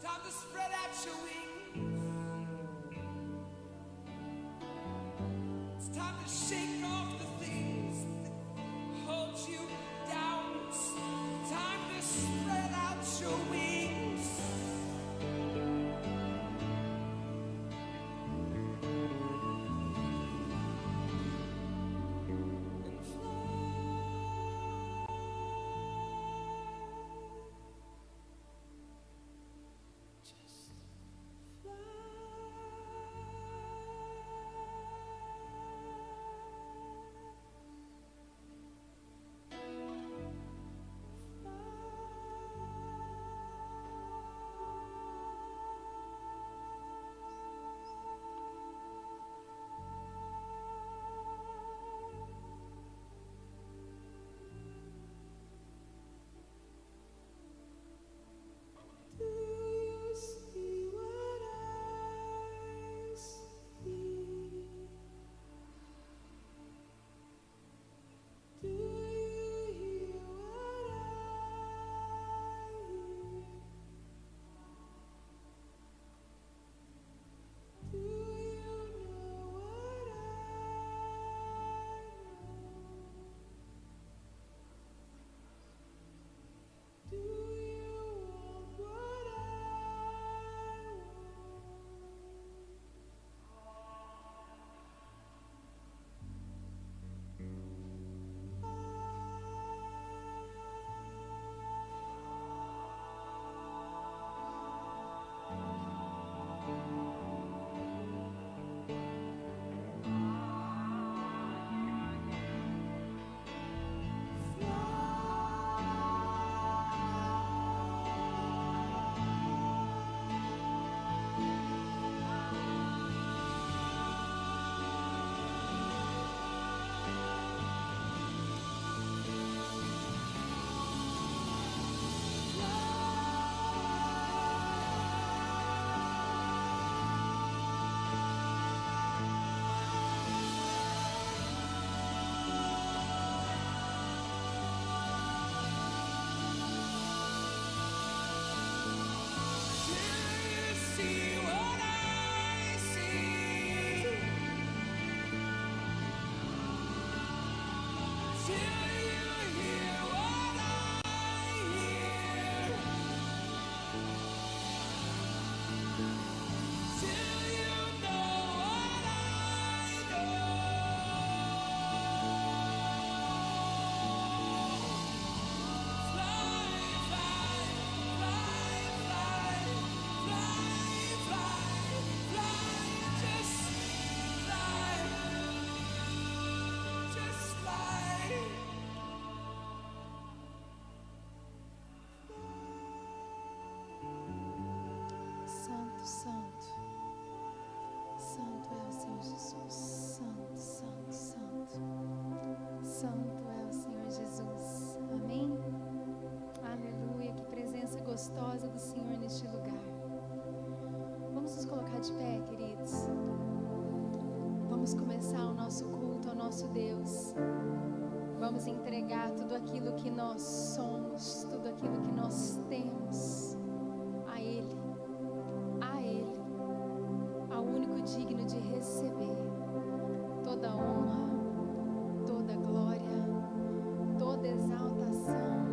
Time to spread out your wings. It's time to shake off the things that hold you down. It's time to spread out your wings. And fly. Just gostosa do Senhor neste lugar. Vamos nos colocar de pé, queridos. Vamos começar o nosso culto ao nosso Deus. Vamos entregar tudo aquilo que nós somos, tudo aquilo que nós temos a Ele, ao único receber toda honra, toda glória, toda exaltação,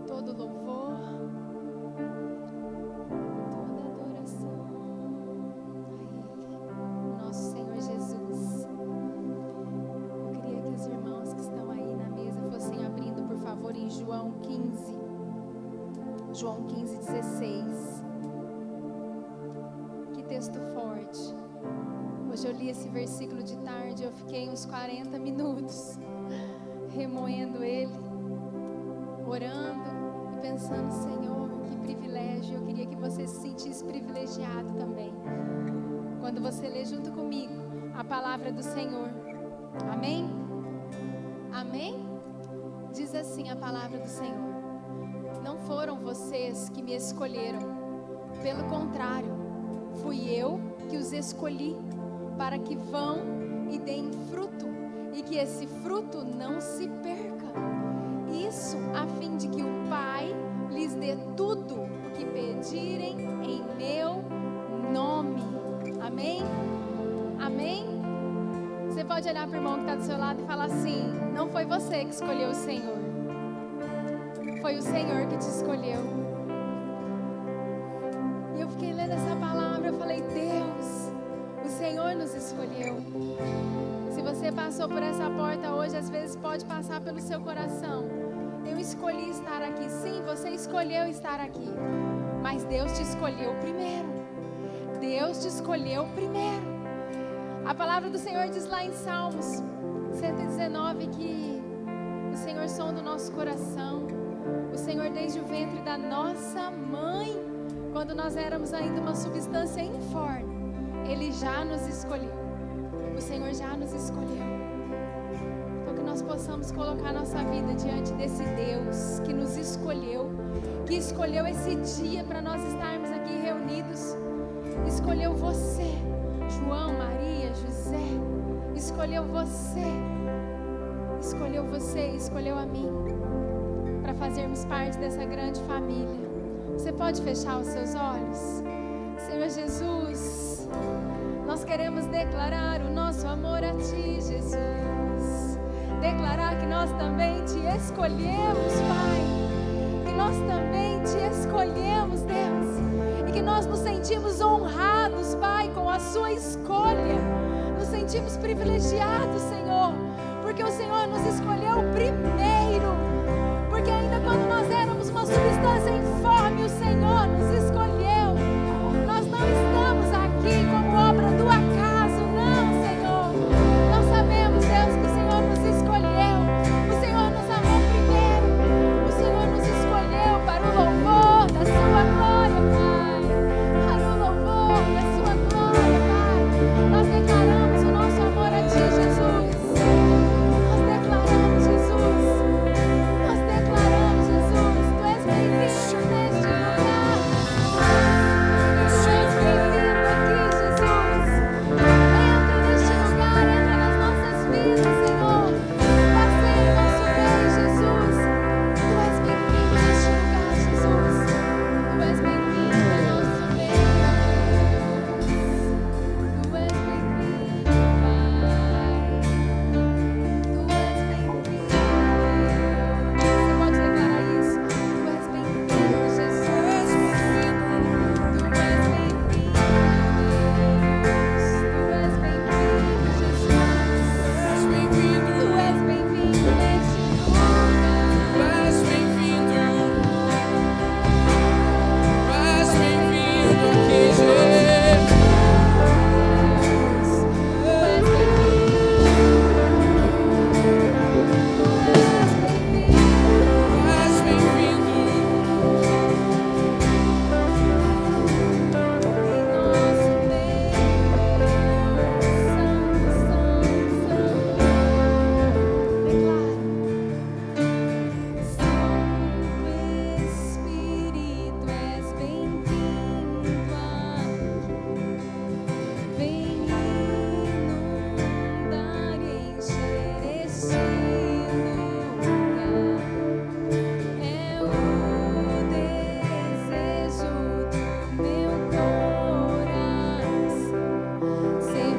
todo louvor, toda adoração a Ele, nosso Senhor Jesus. Eu queria que os irmãos que estão aí na mesa fossem abrindo, por favor, em João 15, 16. Que texto forte. Hoje eu li esse versículo de tarde, eu fiquei uns 40 minutos remoendo ele, orando e pensando, Senhor, que privilégio. Eu queria que você se sentisse privilegiado também quando você lê junto comigo a palavra do Senhor. Amém? Amém? Diz assim a palavra do Senhor: não foram vocês que me escolheram, pelo contrário, fui eu que os escolhi para que vão e deem fruto, e que esse fruto não se perca. Isso a fim de que o Pai lhes dê tudo o que pedirem em meu nome. Amém? Amém? Você pode olhar para o irmão que está do seu lado e falar assim: não foi você que escolheu o Senhor, foi o Senhor que te escolheu. E eu fiquei lendo essa palavra, eu falei, Deus, o Senhor nos escolheu. Se você passou por essa porta hoje, às vezes pode passar pelo seu coração: eu escolhi estar aqui. Sim, você escolheu estar aqui, mas Deus te escolheu primeiro. Deus te escolheu primeiro. A palavra do Senhor diz lá em Salmos 119 que o Senhor sonda o nosso coração. O Senhor, desde o ventre da nossa mãe, quando nós éramos ainda uma substância informe, Ele já nos escolheu. O Senhor já nos escolheu. Então que nós possamos colocar nossa vida diante desse Deus que nos escolheu, que escolheu esse dia para nós estarmos aqui reunidos. Escolheu você, João, Maria, José. Escolheu você. Escolheu você, escolheu a mim, para fazermos parte dessa grande família. Você pode fechar os seus olhos? Senhor Jesus, nós queremos declarar o nosso amor a Ti, Jesus. Declarar que nós também Te escolhemos, Pai. Que nós também Te escolhemos, Deus. E que nós nos sentimos honrados, Pai, com a Sua escolha. Nos sentimos privilegiados, Senhor, porque o Senhor nos escolheu primeiro. Porque ainda quando nós éramos uma substância informe, o Senhor nos escolheu. Nós não estamos aqui como obra do acaso, não, Senhor. Nós sabemos, Deus, que o Senhor nos escolheu. O Senhor nos amou primeiro. O Senhor nos escolheu para o louvor da Sua glória, Pai. Para o louvor da Sua glória, Pai. Nós declaramos o nosso amor a Ti, Jesus. Nós declaramos, Jesus. Nós declaramos, Jesus. Tu és bem-vindo neste lugar. Tu és bem-vindo aqui, Jesus. Entra neste lugar, entra nas nossas vidas, Senhor. Passeia o nosso meio, Jesus. Tu és bem-vindo neste lugar, Jesus. Tu és bem-vindo no nosso meio, Deus. Tu és bem-vindo, Pai. Tu és bem-vindo. Você pode declarar isso? Tu és bem-vindo, Jesus. Tu és bem-vindo. Tu és bem-vindo, Deus. Tu és bem-vindo, Jesus. Tu és bem-vindo neste lugar. Espírito, és bem-vindo aqui. Vem inundar e encher este lugar. É o desejo do meu coração ser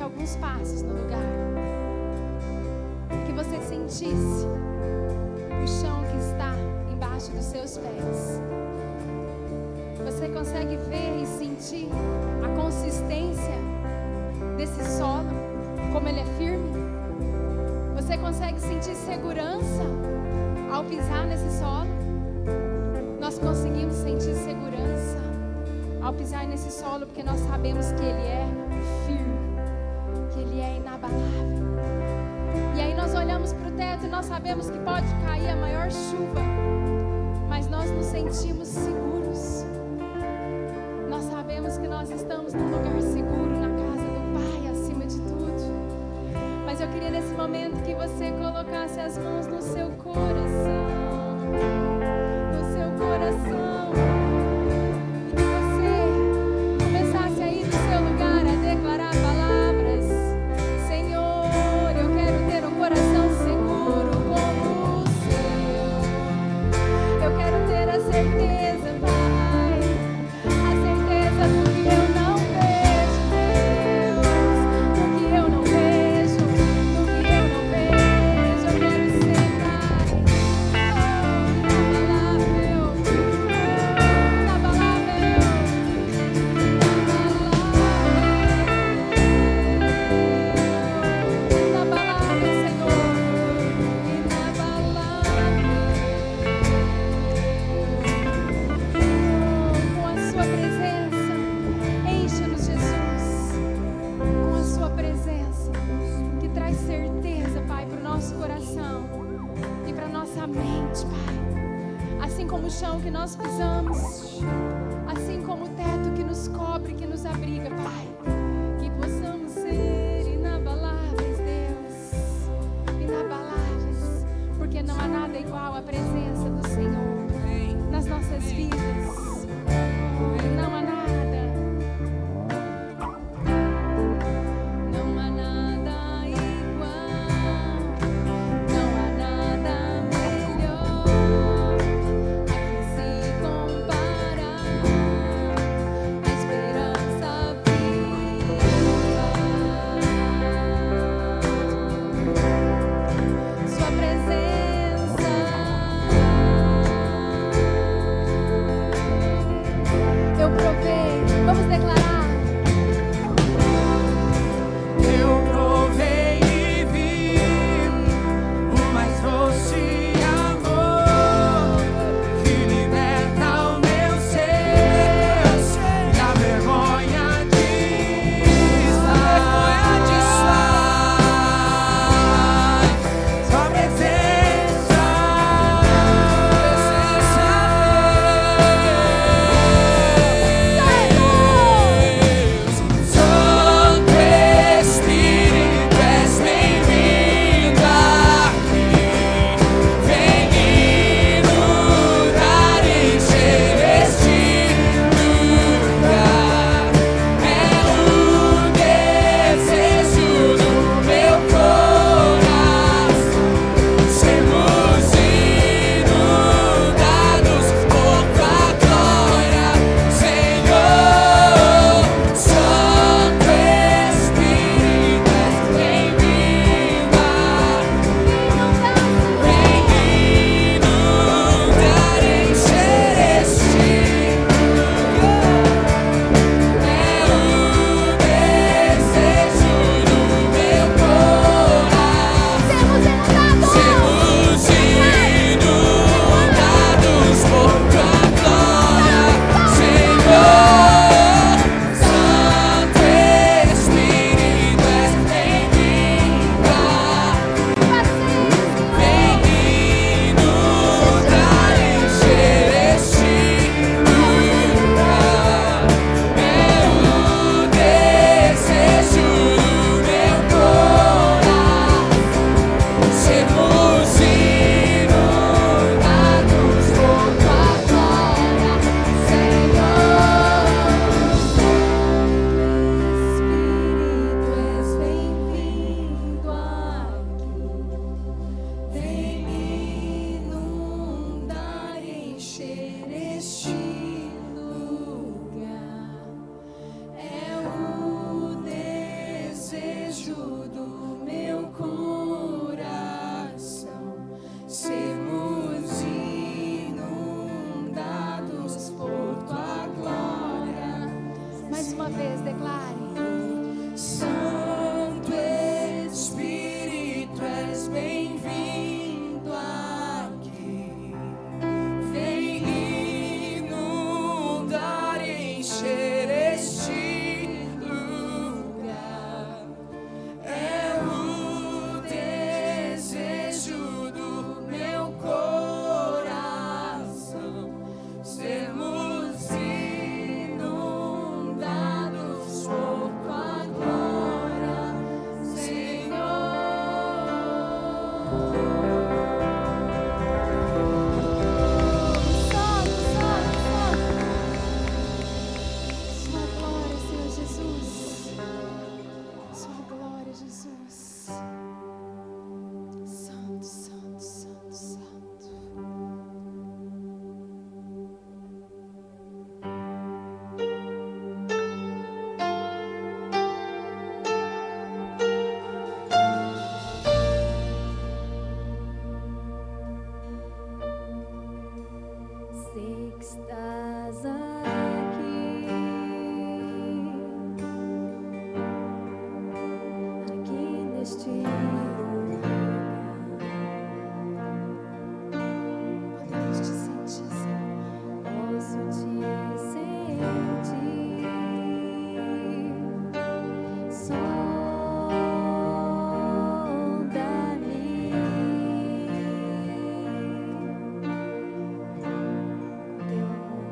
alguns passos no lugar, que você sentisse o chão que está embaixo dos seus pés. Você consegue ver e sentir a consistência desse solo, como ele é firme? Você consegue sentir segurança ao pisar nesse solo? Nós conseguimos sentir segurança ao pisar nesse solo, porque nós sabemos que ele é firme, que ele é inabalável. E aí nós olhamos para o teto e nós sabemos que pode cair a maior chuva, mas nós nos sentimos seguros. Nós sabemos que nós estamos num lugar seguro, na casa do Pai, acima de tudo. Mas eu queria nesse momento que você colocasse as mãos no seu coração, no seu coração. Esperança Jesus. Santo, santo, santo, santo. Sei que estás aqui, aqui neste lugar. Podemos te sentir, Senhor. Posso te sentir. Sonda-me. Teu amor,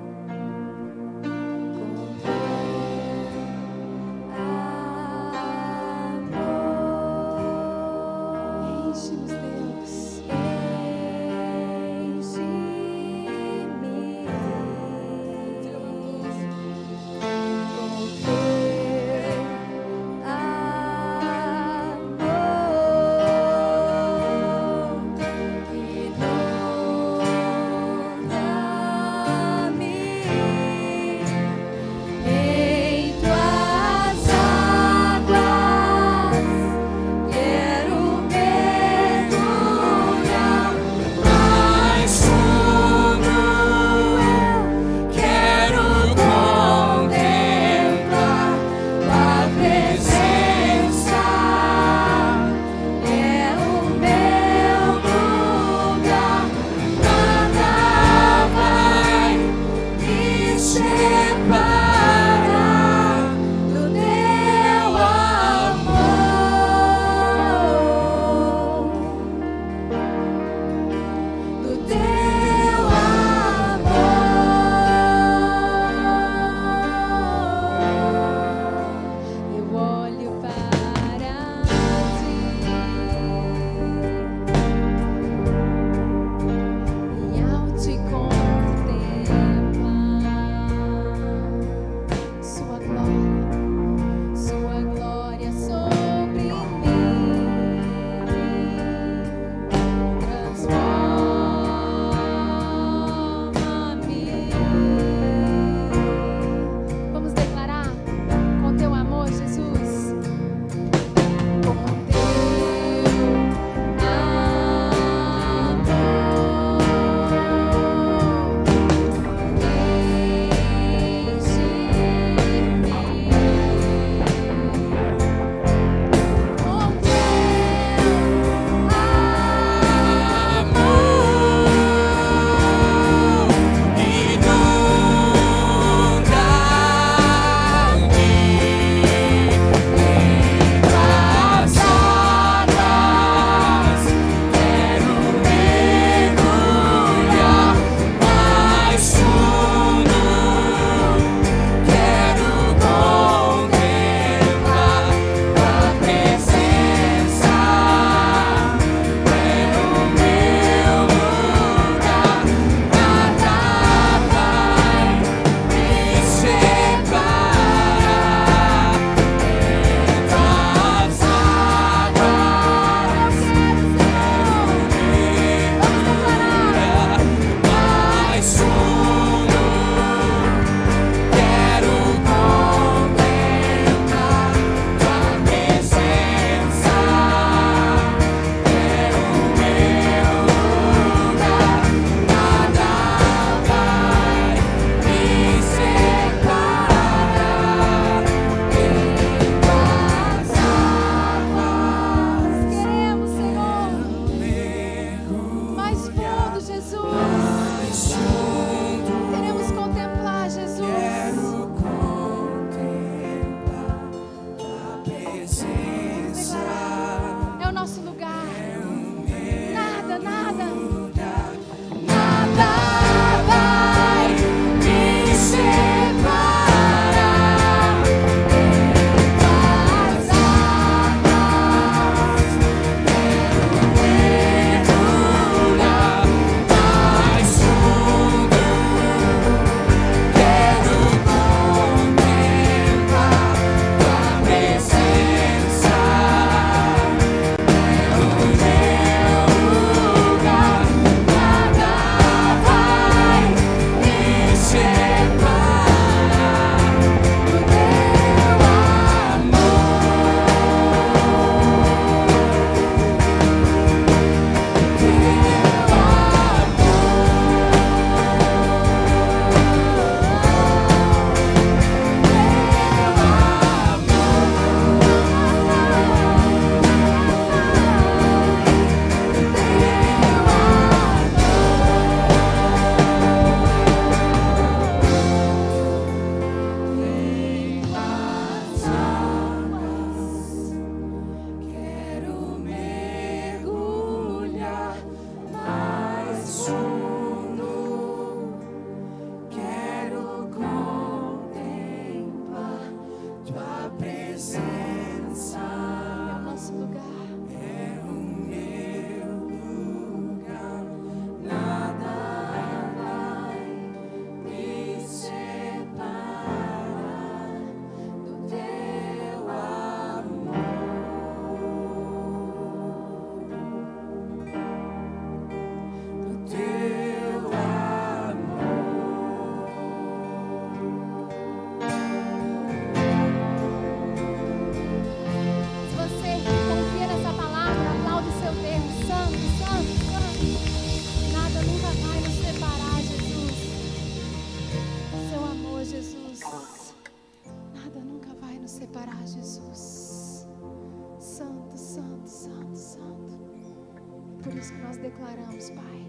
isso que nós declaramos, Pai.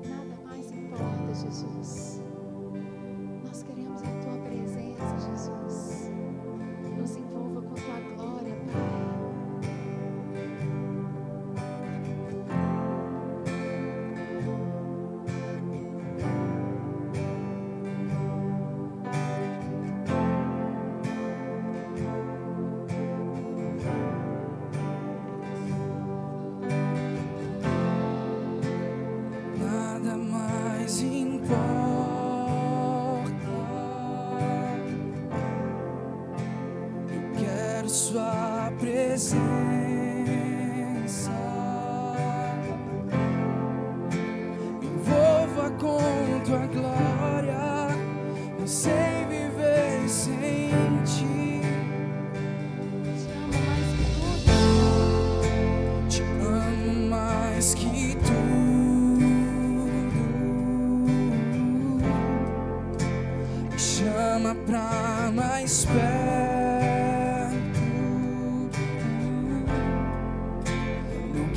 Nada mais importa, Jesus. Nós queremos a Tua presença, Jesus. Nos envolva com Tua glória, Pai. Nada mais importa. Eu quero Sua presença. Envolva com Tua glória. Não sei viver sem Ti. Te amo mais que tudo. Te amo mais que tudo. Me chama pra mais perto. Meu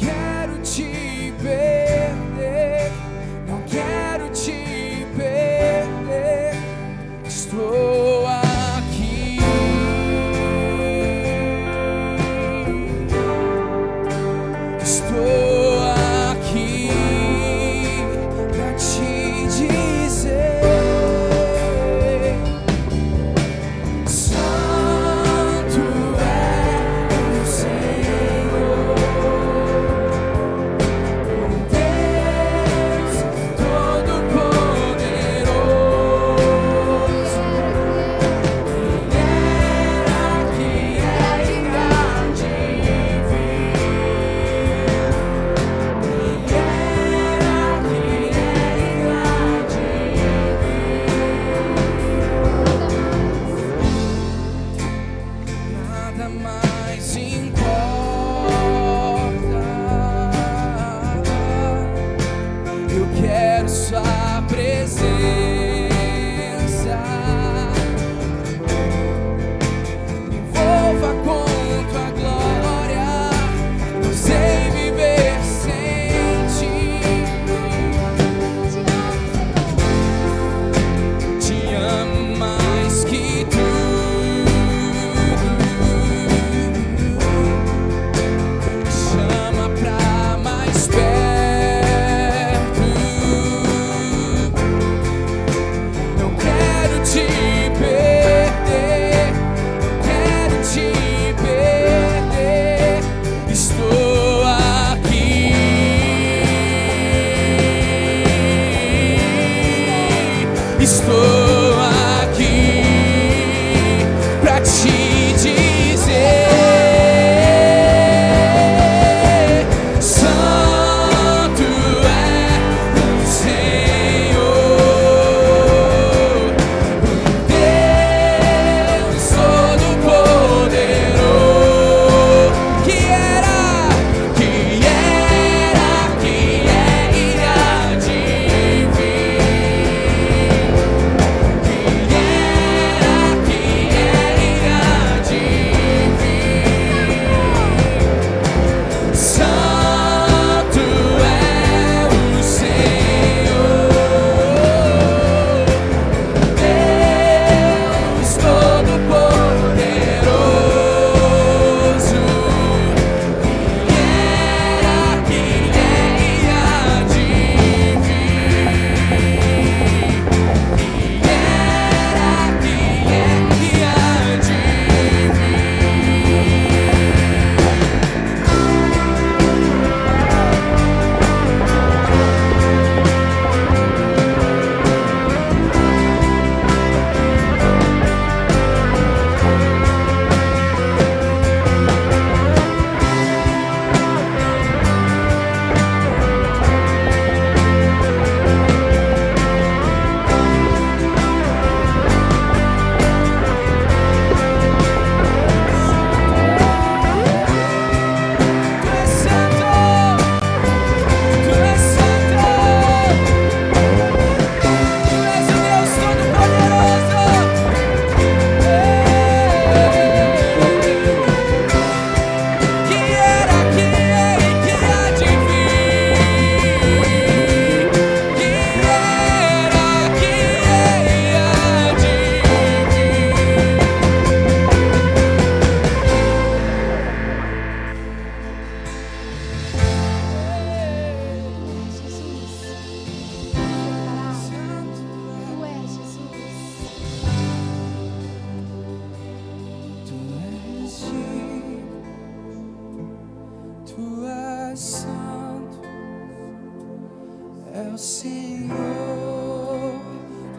o Senhor,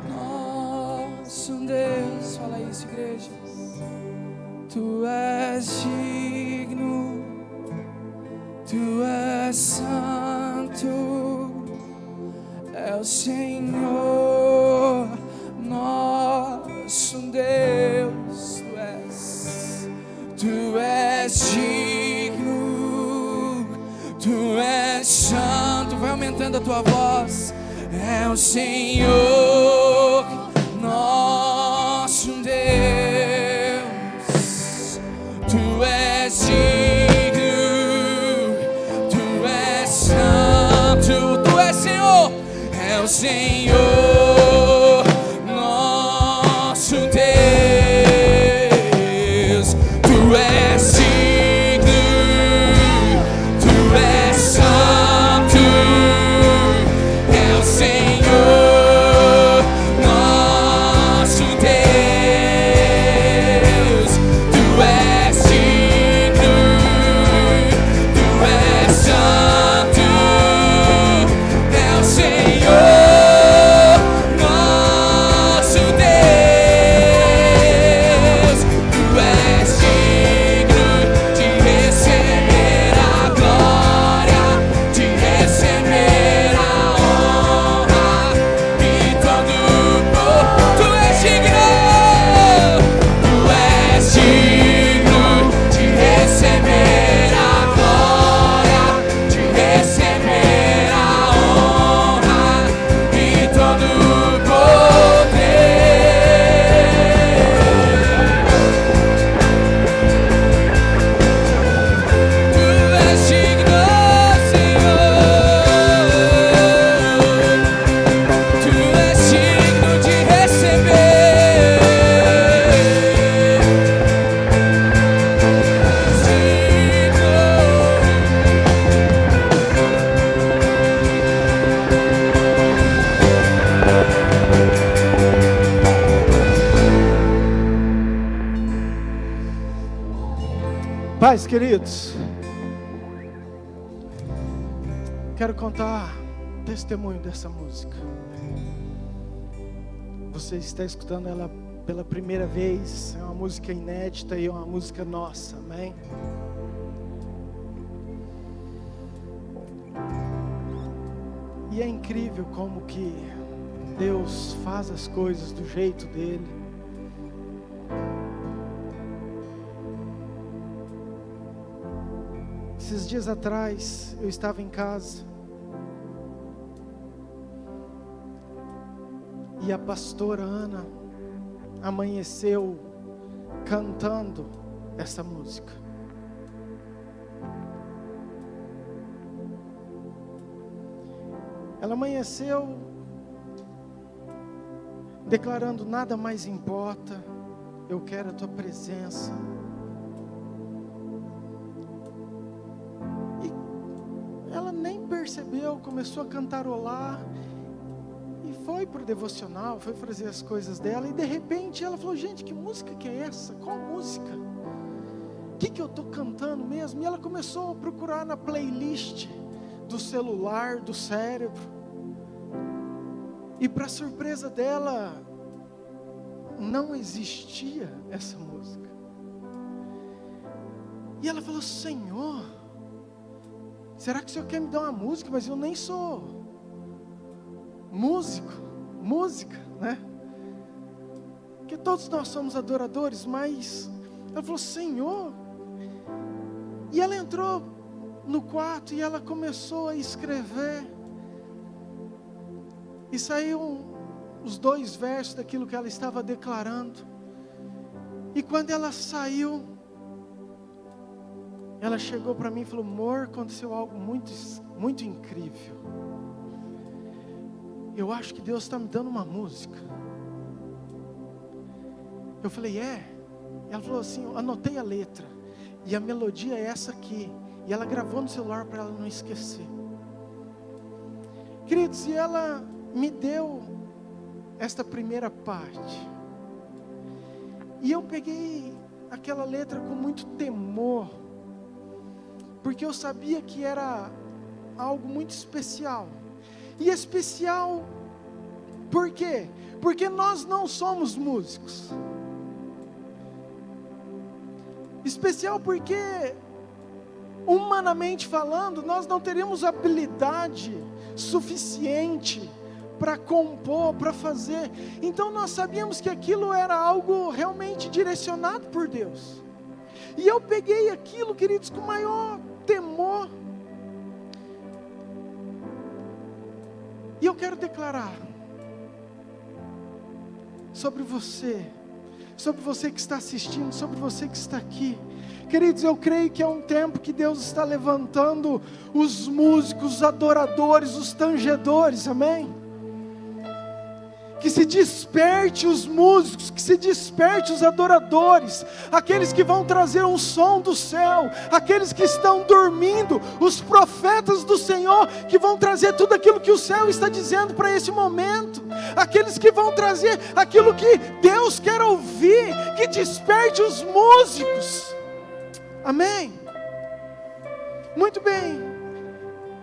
nosso Deus. Fala isso, igreja. Tu és digno, tu és santo, é o Senhor, nosso Deus. Tu és digno, tu és santo. Vai aumentando a tua voz. É o Senhor, nosso Deus. Tu és digno, tu és santo. Tu és Senhor, é o Senhor, nosso Deus. Tu és digno, tu és santo, é o Senhor, nosso Deus. Tu és digno, tu és santo, é o Senhor, nosso Deus. Tu és digno de receber a glória, de receber a honra e todo o povo. Tu és digno, tu és digno de receber a glória, de receber a honra e todo o poder. Tu és digno, Senhor. Tu és digno de receber. Pais queridos, quero contar testemunho dessa música. Você está escutando ela pela primeira vez. É uma música inédita e é uma música nossa, amém? E é incrível como que Deus faz as coisas do jeito dele. Esses dias atrás, eu estava em casa e a pastora Ana amanheceu cantando essa música. Ela amanheceu declarando: nada mais importa, eu quero a tua presença. Ela nem percebeu, começou a cantarolar e foi pro devocional, foi fazer as coisas dela, e de repente ela falou: gente, que música que é essa? Qual música? O que eu estou cantando mesmo? E ela começou a procurar na playlist do celular, do cérebro, e para surpresa dela, não existia essa música. E ela falou: Senhor, será que o Senhor quer me dar uma música? Mas eu nem sou música, né? Porque todos nós somos adoradores, mas ela falou: Senhor. E ela entrou no quarto e ela começou a escrever. E saíram os 2 versos daquilo que ela estava declarando. E quando ela saiu, ela chegou para mim e falou: amor, aconteceu algo muito, muito incrível. Eu acho que Deus está me dando uma música. Eu falei: é? Ela falou assim: eu anotei a letra, e a melodia é essa aqui. E ela gravou no celular para ela não esquecer. Queridos, e ela me deu esta primeira parte. E eu peguei aquela letra com muito temor, porque eu sabia que era algo muito especial. E especial, por quê? Porque nós não somos músicos. Especial porque, humanamente falando, nós não teríamos habilidade suficiente para compor, para fazer. Então nós sabíamos que aquilo era algo realmente direcionado por Deus. E eu peguei aquilo, queridos, com o maior temor. E eu quero declarar sobre você que está assistindo, sobre você que está aqui. Queridos, eu creio que é um tempo que Deus está levantando os músicos, os adoradores, os tangedores, amém? Que se desperte os músicos, que se desperte os adoradores, aqueles que vão trazer um som do céu, aqueles que estão dormindo, os profetas do Senhor, que vão trazer tudo aquilo que o céu está dizendo para esse momento, aqueles que vão trazer aquilo que Deus quer ouvir, que desperte os músicos, amém? Muito bem,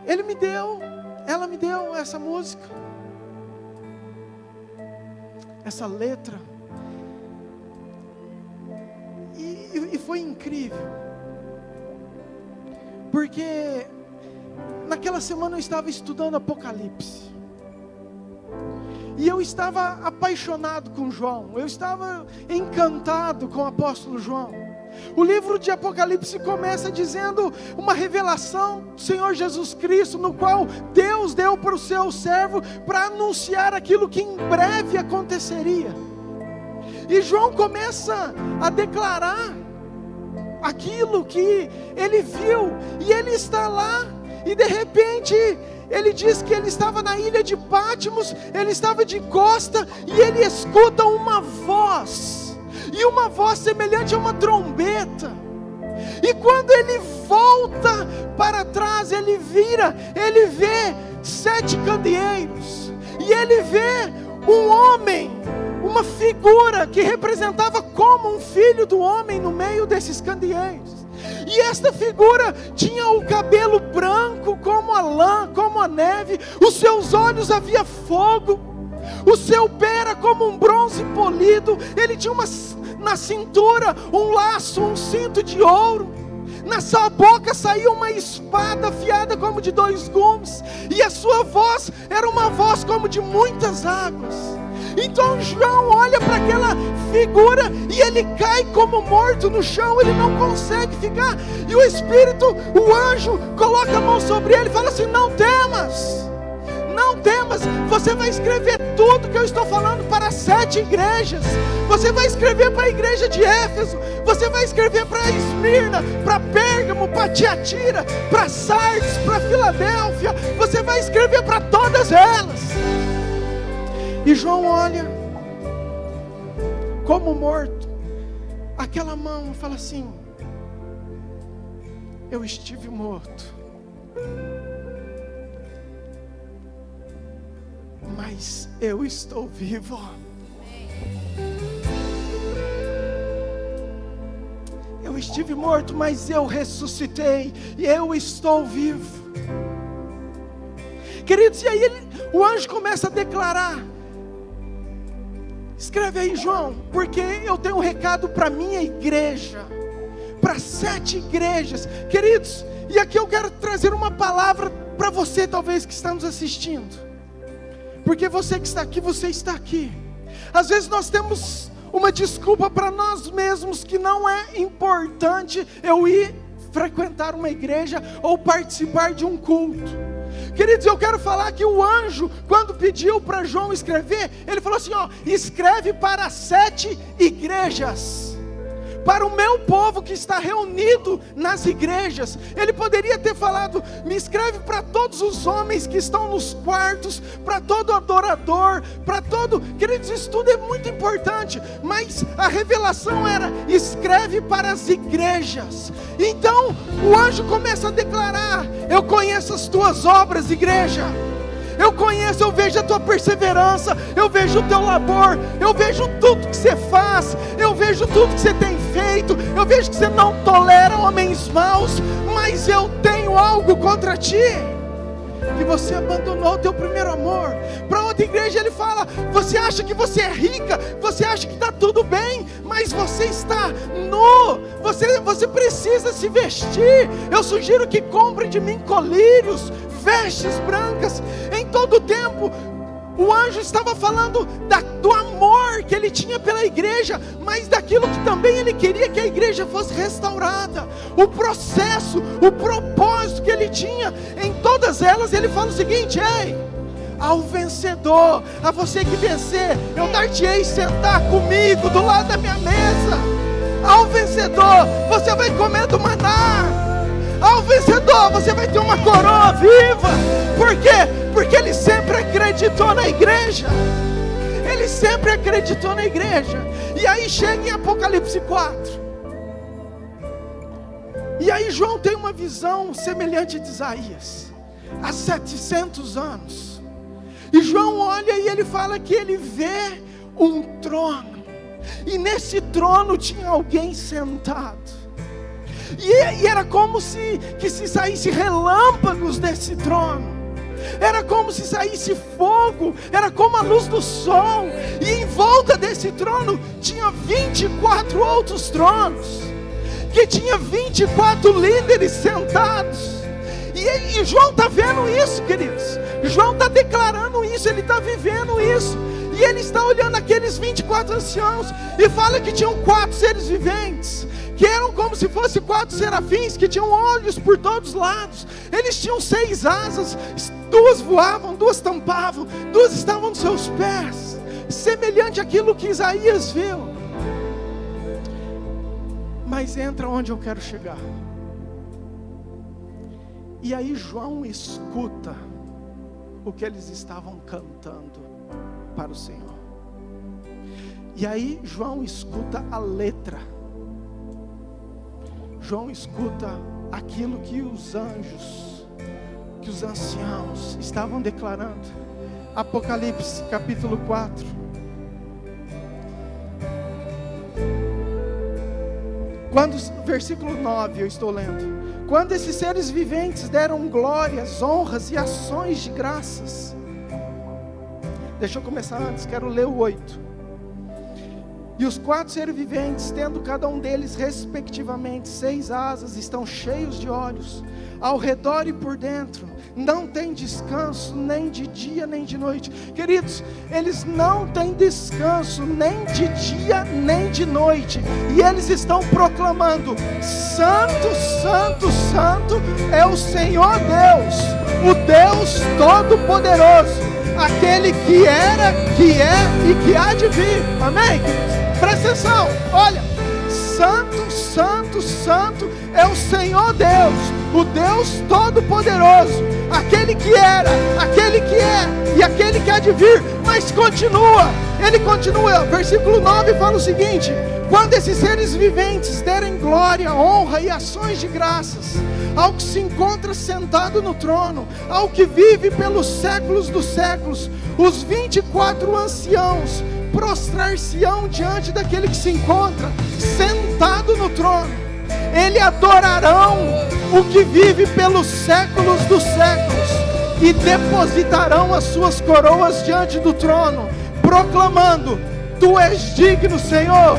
ela me deu essa música, essa letra, e foi incrível, porque naquela semana eu estava estudando Apocalipse, e eu estava apaixonado com João, eu estava encantado com o apóstolo João. O livro de Apocalipse começa dizendo uma revelação do Senhor Jesus Cristo, no qual Deus deu para o seu servo para anunciar aquilo que em breve aconteceria. E João começa a declarar aquilo que ele viu, e ele está lá, e de repente ele diz que ele estava na ilha de Patmos, ele estava de costa, e ele escuta uma voz, e uma voz semelhante a uma trombeta. E quando ele volta para trás, ele vê 7 candeeiros, e ele vê um homem, uma figura que representava como um filho do homem no meio desses candeeiros. E esta figura tinha o cabelo branco como a lã, como a neve, os seus olhos havia fogo, o seu pé era como um bronze polido, ele tinha na cintura um laço, um cinto de ouro, na sua boca saía uma espada afiada como de 2 gumes, e a sua voz era uma voz como de muitas águas. Então João olha para aquela figura e ele cai como morto no chão, ele não consegue ficar, e o Espírito, o anjo, coloca a mão sobre ele e fala assim: não temas, não temas, você vai escrever tudo que eu estou falando para 7 igrejas, você vai escrever para a igreja de Éfeso, você vai escrever para Esmirna, para Pérgamo, para Tiatira, para Sardes, para Filadélfia, você vai escrever para todas elas. E João olha como morto, aquela mão, e fala assim: eu estive morto, mas eu estou vivo. Eu estive morto, mas eu ressuscitei, e eu estou vivo. Queridos, e aí o anjo começa a declarar: escreve aí, João, porque eu tenho um recado para minha igreja, para 7 igrejas. Queridos, e aqui eu quero trazer uma palavra para você, talvez, que está nos assistindo, porque você que está aqui, você está aqui. Às vezes nós temos uma desculpa para nós mesmos, que não é importante eu ir frequentar uma igreja ou participar de um culto. Queridos, eu quero falar que o anjo, quando pediu para João escrever, ele falou assim: escreve para 7 igrejas, para o meu povo que está reunido nas igrejas. Ele poderia ter falado: me escreve para todos os homens que estão nos quartos, para todo adorador, para todo... Queridos, isso tudo é muito importante, mas a revelação era: escreve para as igrejas. Então o anjo começa a declarar: eu conheço as tuas obras, igreja, eu conheço, eu vejo a tua perseverança, eu vejo o teu labor, eu vejo tudo que você faz, eu vejo tudo que você tem feito, eu vejo que você não tolera homens maus, mas eu tenho algo contra ti. que você abandonou o teu primeiro amor. Para outra igreja ele fala: você acha que você é rica, você acha que está tudo bem, mas você está nu, você precisa se vestir. Eu sugiro que compre de mim colírios, vestes brancas. Em todo tempo o anjo estava falando do amor que ele tinha pela igreja, mas daquilo que também ele queria que a igreja fosse restaurada. O processo, o propósito que ele tinha em todas elas. Ele fala o seguinte: ei, ao vencedor, a você que vencer, eu dar-te-ei sentar comigo do lado da minha mesa. Ao vencedor, você vai comer do maná. Ao vencedor, você vai ter uma coroa viva. Por quê? Porque ele sempre acreditou na igreja. Ele sempre acreditou na igreja. E aí chega em Apocalipse 4. E aí João tem uma visão semelhante a de Isaías, há 700 anos. E João olha e ele fala que ele vê um trono. E nesse trono tinha alguém sentado. E era como se saísse relâmpagos desse trono. Era como se saísse fogo. Era como a luz do sol. E em volta desse trono tinha 24 outros tronos, que tinha 24 líderes sentados. E João está vendo isso, queridos. João está declarando isso. Ele está vivendo isso. E ele está olhando aqueles 24 anciãos e fala que tinham 4 seres viventes, que eram como se fossem 4 serafins, que tinham olhos por todos os lados. Eles tinham 6 asas, 2 voavam, 2 tampavam, 2 estavam nos seus pés, semelhante àquilo que Isaías viu. Mas entra onde eu quero chegar. E aí João escuta o que eles estavam cantando para o Senhor. E aí João escuta a letra. João escuta aquilo que os anjos, que os anciãos estavam declarando. Apocalipse capítulo 4. Versículo 9 eu estou lendo. Quando esses seres viventes deram glórias, honras e ações de graças. Deixa eu começar antes, quero ler o 8. E os 4 seres viventes, tendo cada um deles respectivamente 6 asas, estão cheios de olhos, ao redor e por dentro, não tem descanso nem de dia nem de noite. Queridos, eles não têm descanso nem de dia nem de noite, e eles estão proclamando: Santo, Santo, Santo é o Senhor Deus, o Deus Todo-Poderoso, aquele que era, que é e que há de vir. Amém? Presta atenção, olha: Santo, Santo, Santo é o Senhor Deus, o Deus Todo-Poderoso, aquele que era, aquele que é e aquele que há de vir. Mas continua, ele continua, versículo 9 fala o seguinte: quando esses seres viventes derem glória, honra e ações de graças ao que se encontra sentado no trono, ao que vive pelos séculos dos séculos, os 24 anciãos prostrar-se-ão diante daquele que se encontra sentado no trono. Ele adorarão o que vive pelos séculos dos séculos e depositarão as suas coroas diante do trono, proclamando: Tu és digno, Senhor,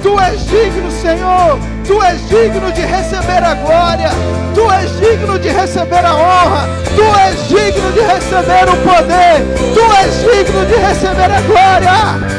Tu és digno, Senhor, Tu és digno de receber a glória, Tu és digno de receber a honra, Tu és digno de receber o poder, Tu és digno de receber a glória.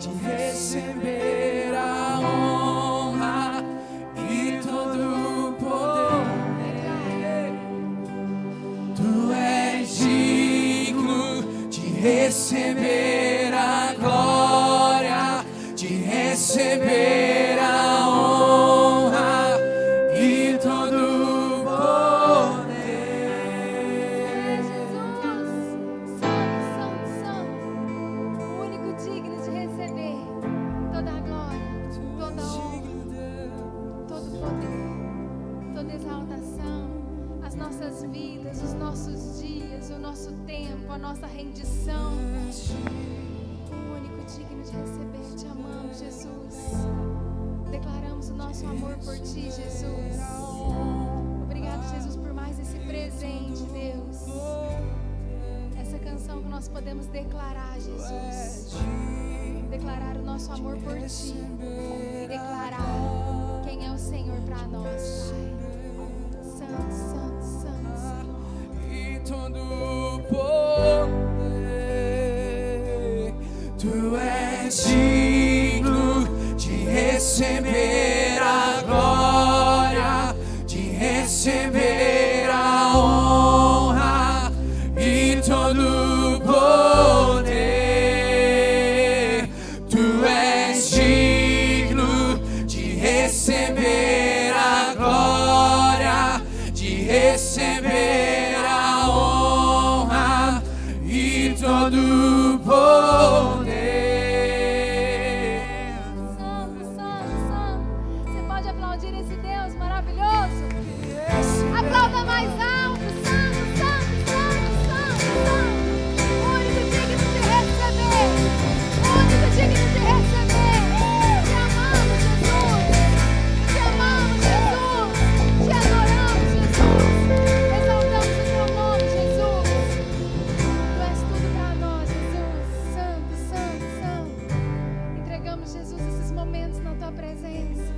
de receber a honra e todo o poder. Tu és digno de receber a glória, de receber a honra e todo o poder. Jesus, Santo, Santo, Santo, o único digno de receber toda a glória, toda a honra, todo o poder, toda exaltação, as nossas vidas, os nossos dias, o nosso tempo, a nossa rendição. O único digno de receber, te amamos, Jesus. Declaramos o nosso amor por ti, Jesus. Obrigado, Jesus, por mais esse presente, Deus. Essa canção que nós podemos declarar, Jesus. Declarar o nosso amor por ti. E declarar quem é o Senhor para nós, Pai. Santo, Santo, Santo, Santo. E todo o poder. Tu és digno de receber a glória, de receber a honra e todo o poder. Tu és digno de receber a glória, de receber a honra e todo o poder. Santo, Santo, Santo. Você pode aplaudir esse Deus maravilhoso? Aplauda mais alto. Santo, Santo, Santo, Santo, Santo. O único digno de receber. O único digno de receber. Te amamos, Jesus. Te amamos, Jesus. Te adoramos, Jesus. Exaltamos o teu nome, Jesus. Tu és tudo para nós, Jesus. Santo, Santo, Santo. Entregamos, Jesus, esses momentos na tua presença.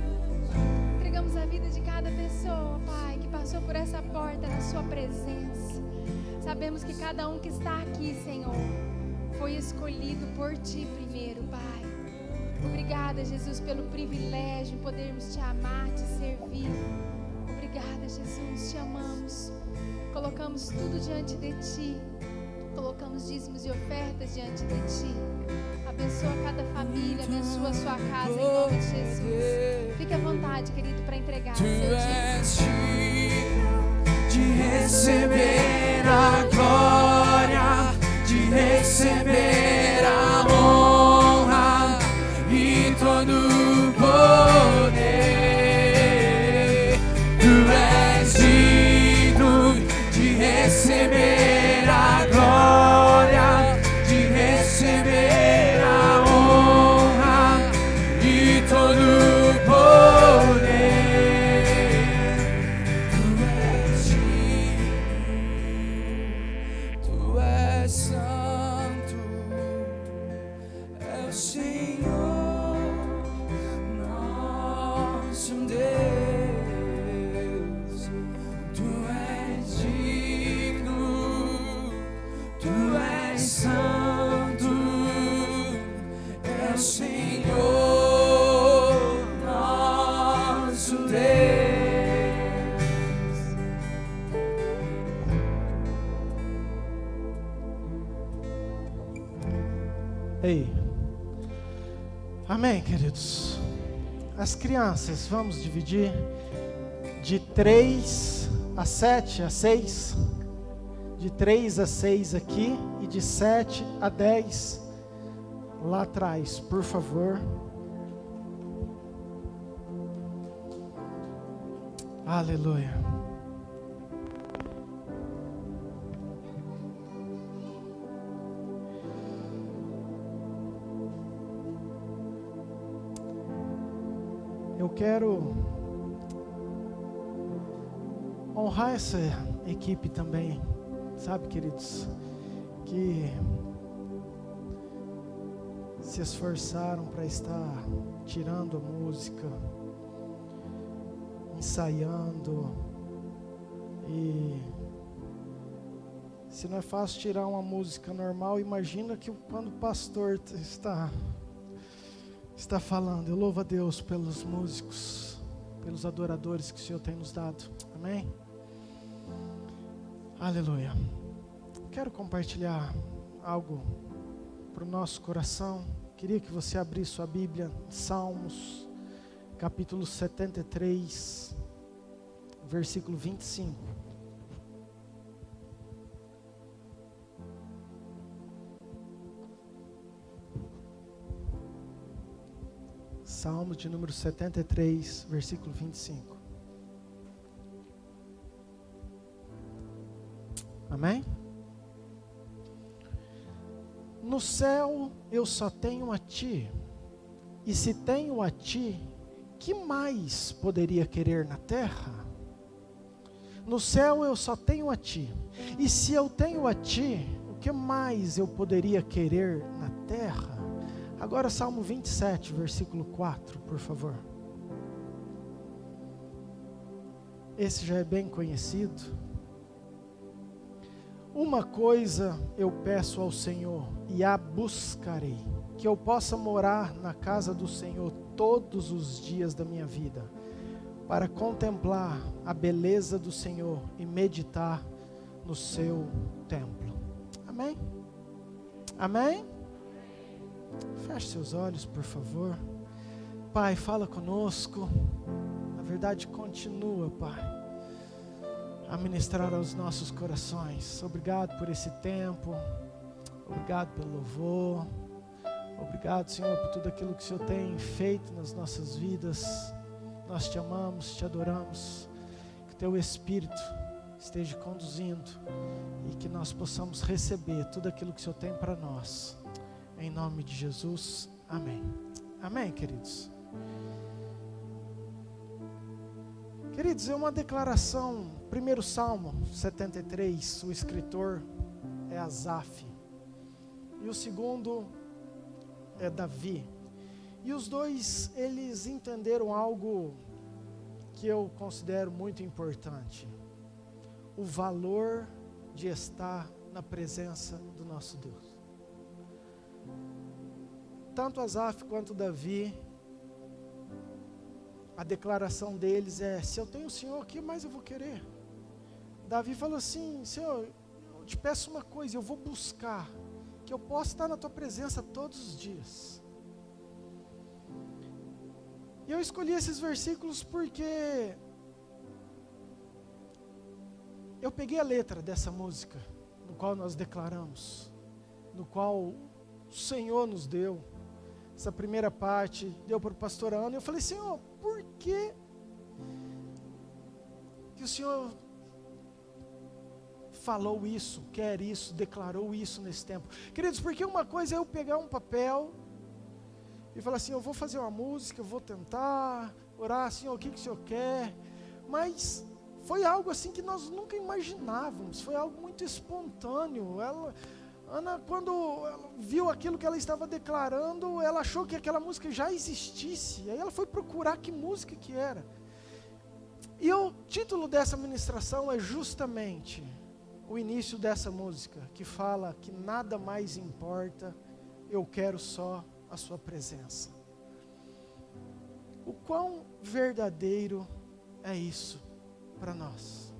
Entregamos a vida de cada pessoa, Pai, que passou por essa porta na sua presença. Sabemos que cada um que está aqui, Senhor, foi escolhido por ti primeiro, Pai. Obrigada, Jesus, pelo privilégio de podermos te amar, te servir. Obrigada, Jesus, te amamos. Colocamos tudo diante de ti. Colocamos dízimos e ofertas diante de ti. Abençoa cada família, abençoa a sua casa em nome de Jesus. Fique à vontade, querido, para entregar o Tu seu dízimo. és digno de receber a glória, de receber a honra e todo o poder. Tu és digno de receber a glória, de receber a honra e todo o poder. Tu és digno, tu és santo, é o Senhor, nosso Deus. Tu és digno, tu és santo, é o Senhor, nosso Deus. Ei. Amém, queridos. As crianças, vamos dividir de 3 a 7 a 6. De 3 a 6 aqui e de 7 a 10 lá atrás, por favor. Aleluia. Eu quero honrar essa equipe também, sabe, queridos, que se esforçaram para estar tirando a música, ensaiando. E se não é fácil tirar uma música normal, imagina que quando o pastor está está falando. Eu louvo a Deus pelos músicos, pelos adoradores que o Senhor tem nos dado. Amém? Aleluia. Quero compartilhar algo para o nosso coração. Queria que você abrisse sua Bíblia, Salmos, capítulo 73, versículo 25. Salmos de número 73, versículo 25. Amém? No céu eu só tenho a Ti, e se tenho a Ti, que mais poderia querer na terra? No céu eu só tenho a Ti, e se eu tenho a Ti, o que mais eu poderia querer na terra? Agora Salmo 27, versículo 4, por favor. Esse já é bem conhecido. Uma coisa eu peço ao Senhor e a buscarei, que eu possa morar na casa do Senhor todos os dias da minha vida, para contemplar a beleza do Senhor e meditar no seu templo. Amém? Amém? Feche seus olhos, por favor. Pai, fala conosco. Na verdade, continua, Pai, a ministrar aos nossos corações. Obrigado por esse tempo. Obrigado pelo louvor. Obrigado, Senhor, por tudo aquilo que o Senhor tem feito nas nossas vidas. Nós te amamos, te adoramos. Que o Teu Espírito esteja conduzindo e que nós possamos receber tudo aquilo que o Senhor tem para nós. Em nome de Jesus, amém. Amém, queridos. Queridos, é uma declaração. Primeiro Salmo 73, o escritor é Asaf. E o segundo é Davi. E os dois, eles entenderam algo que eu considero muito importante. O valor de estar na presença do nosso Deus. Tanto Asaf quanto Davi, a declaração deles é: se eu tenho o Senhor, o que mais eu vou querer? Davi falou assim: Senhor, eu te peço uma coisa, eu vou buscar, que eu possa estar na Tua presença todos os dias. E eu escolhi esses versículos porque eu peguei a letra dessa música, no qual nós declaramos, no qual o Senhor nos deu. Essa primeira parte deu para o pastor Ana, e eu falei: Senhor, por que o Senhor falou isso, quer isso, declarou isso nesse tempo? Queridos, porque uma coisa é eu pegar um papel e falar assim: eu vou fazer uma música, eu vou tentar orar assim, o que o Senhor quer, mas foi algo assim que nós nunca imaginávamos, foi algo muito espontâneo. Ana, quando ela viu aquilo que ela estava declarando, ela achou que aquela música já existisse. Aí ela foi procurar que música que era. E o título dessa ministração é justamente o início dessa música, que fala que nada mais importa, eu quero só a Sua presença. O quão verdadeiro é isso para nós?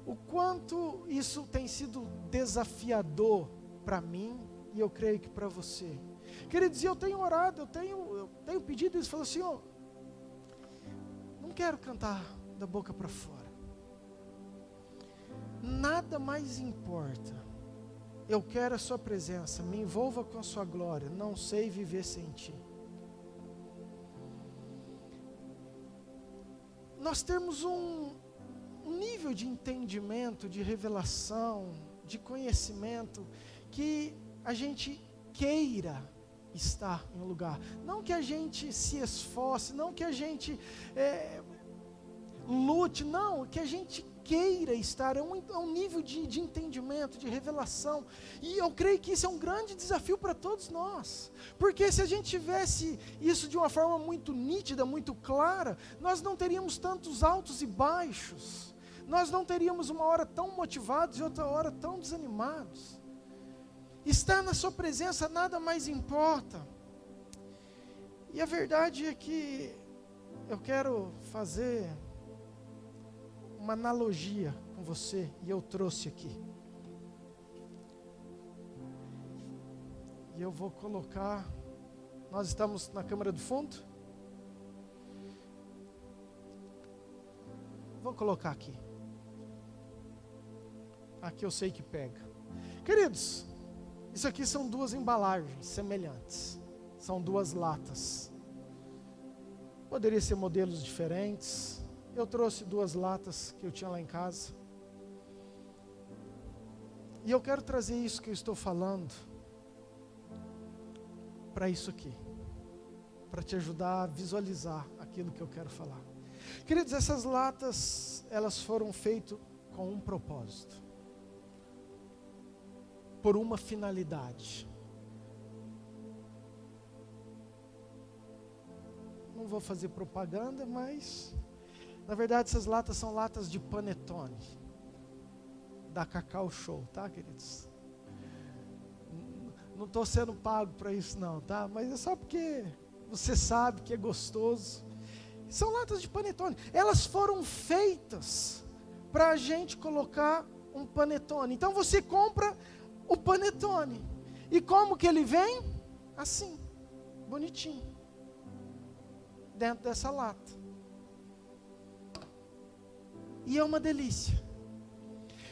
O quanto isso tem sido desafiador para mim, e eu creio que para você. Queridos, eu tenho orado, eu tenho pedido isso, falou assim: Senhor, não quero cantar da boca para fora. Nada mais importa. Eu quero a Sua presença, me envolva com a Sua glória, não sei viver sem Ti. Nós temos um nível de entendimento, de revelação, de conhecimento, que a gente queira estar em um lugar. Não que a gente se esforce, não que a gente lute, não, que a gente queira estar. É um nível de entendimento, de revelação. E eu creio que isso é um grande desafio para todos nós. Porque se a gente tivesse isso de uma forma muito nítida, muito clara, nós não teríamos tantos altos e baixos. Nós não teríamos uma hora tão motivados e outra hora tão desanimados. Estar na Sua presença nada mais importa. E a verdade é que eu quero fazer uma analogia com você, e eu trouxe aqui. E eu vou colocar, nós estamos na câmara do fundo. Vou colocar aqui. Aqui eu sei que pega. Queridos, isso aqui são duas embalagens semelhantes. São duas latas. Poderia ser modelos diferentes. Eu trouxe duas latas que eu tinha lá em casa. E eu quero trazer isso que eu estou falando para isso aqui. Para te ajudar a visualizar aquilo que eu quero falar. Queridos, essas latas, elas foram feitas com um propósito. Por uma finalidade. Não vou fazer propaganda, mas na verdade essas latas são latas de panetone da Cacau Show, tá, queridos? Não estou sendo pago para isso não, tá? Mas é só porque você sabe que é gostoso. São latas de panetone. Elas foram feitas para a gente colocar um panetone. Então você compra o panetone. E como que ele vem? Assim, bonitinho. Dentro dessa lata. E é uma delícia.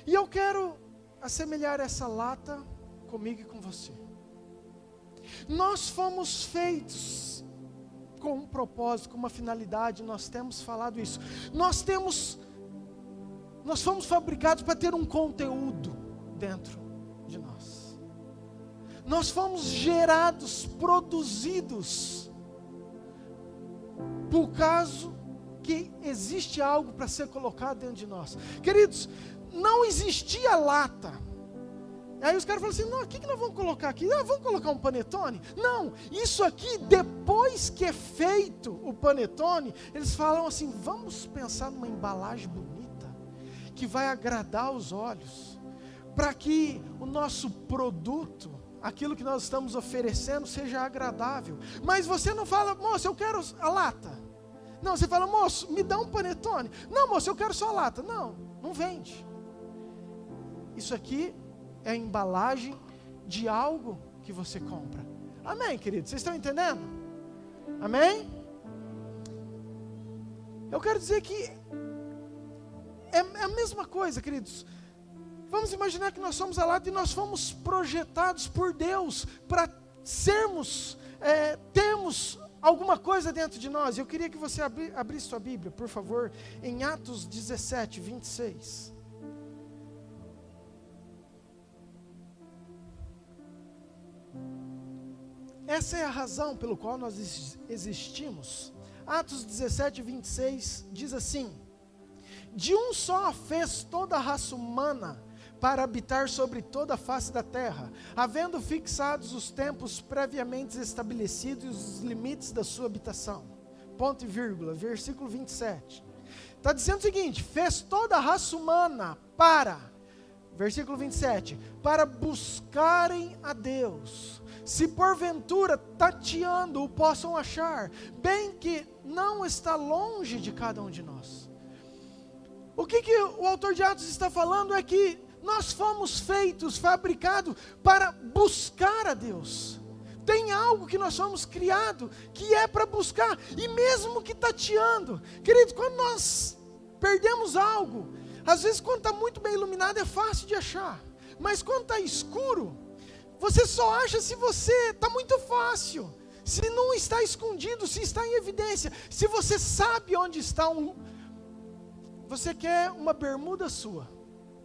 E eu quero assemelhar essa lata comigo e com você. Nós fomos feitos com um propósito, com uma finalidade, nós temos falado isso. Nós fomos fabricados para ter um conteúdo dentro de nós. Nós fomos gerados, produzidos, por caso que existe algo para ser colocado dentro de nós. Queridos, não existia lata. Aí os caras falam assim, não, o que nós vamos colocar aqui? Vamos colocar um panetone? Não, isso aqui, depois que é feito o panetone, eles falam assim, vamos pensar numa embalagem bonita, que vai agradar os olhos, para que o nosso produto, aquilo que nós estamos oferecendo, seja agradável. Mas você não fala, moço, eu quero a lata. Não, você fala, moço, me dá um panetone. Não, moço, eu quero só a lata. Não, não vende. Isso aqui é a embalagem de algo que você compra. Amém, queridos? Vocês estão entendendo? Amém? Eu quero dizer que é a mesma coisa, queridos. Vamos imaginar que nós somos a lata e nós fomos projetados por Deus para sermos, termos alguma coisa dentro de nós. Eu queria que você abrisse sua Bíblia, por favor, em Atos 17, 26. Essa é a razão pelo qual nós existimos. Atos 17, 26 diz assim: de um só fez toda a raça humana para habitar sobre toda a face da terra, havendo fixados os tempos previamente estabelecidos e os limites da sua habitação. Ponto e vírgula, versículo 27. Está dizendo o seguinte: fez toda a raça humana para, versículo 27, para buscarem a Deus, se porventura tateando o possam achar, bem que não está longe de cada um de nós. O que o autor de Atos está falando é que nós fomos feitos, fabricados para buscar a Deus. Tem algo que nós fomos criados que é para buscar, e mesmo que tateando, querido, quando nós perdemos algo, às vezes quando está muito bem iluminado é fácil de achar, mas quando está escuro, você só acha se você está muito fácil, se não está escondido, se está em evidência, se você sabe onde está você quer uma bermuda sua,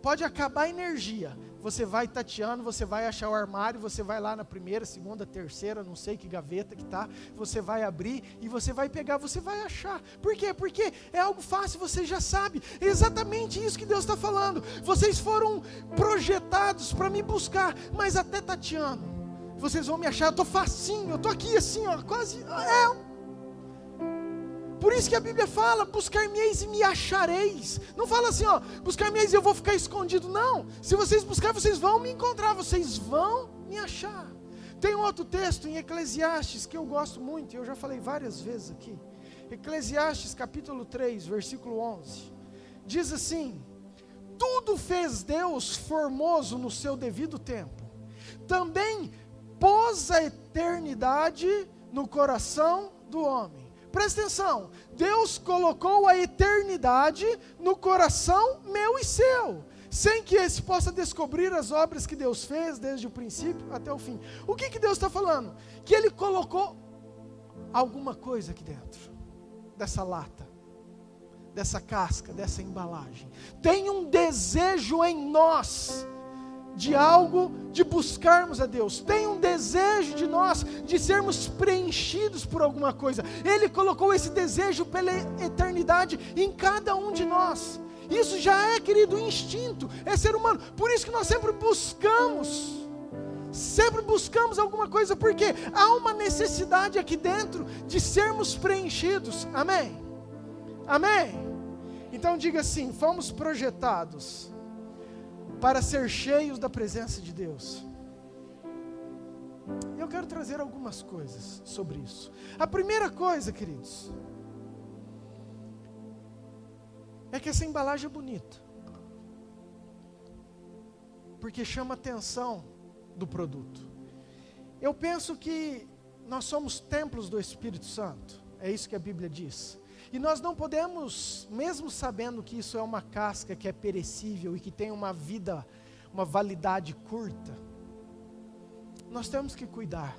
pode acabar a energia, você vai tateando, você vai achar o armário, você vai lá na primeira, segunda, terceira, não sei que gaveta que está, você vai abrir e você vai pegar, você vai achar. Por quê? Porque é algo fácil, você já sabe. É exatamente isso que Deus está falando. Vocês foram projetados para me buscar, mas até tateando, vocês vão me achar. Eu estou facinho, eu estou aqui assim, ó, quase. Por isso que a Bíblia fala, buscar-me-eis e me achareis. Não fala assim, ó, buscar-me-eis e eu vou ficar escondido. Não, se vocês buscarem, vocês vão me encontrar, vocês vão me achar. Tem um outro texto em Eclesiastes que eu gosto muito, e eu já falei várias vezes aqui. Eclesiastes capítulo 3, versículo 11. Diz assim: tudo fez Deus formoso no seu devido tempo. Também pôs a eternidade no coração do homem. Presta atenção, Deus colocou a eternidade no coração meu e seu, sem que esse possa descobrir as obras que Deus fez desde o princípio até o fim. O que Deus está falando? Que Ele colocou alguma coisa aqui dentro, dessa lata, dessa casca, dessa embalagem. Tem um desejo em nós, de algo, de buscarmos a Deus. Tem um desejo de nós, de sermos preenchidos por alguma coisa. Ele colocou esse desejo pela eternidade em cada um de nós. Isso já é, querido, instinto, é ser humano. Por isso que nós sempre buscamos alguma coisa, porque há uma necessidade aqui dentro de sermos preenchidos. Amém? Amém? Então diga assim: fomos projetados para ser cheios da presença de Deus. Eu quero trazer algumas coisas sobre isso. A primeira coisa, queridos, é que essa embalagem é bonita, porque chama a atenção do produto. Eu penso que nós somos templos do Espírito Santo, é isso que a Bíblia diz. E nós não podemos, mesmo sabendo que isso é uma casca que é perecível e que tem uma vida, uma validade curta, nós temos que cuidar.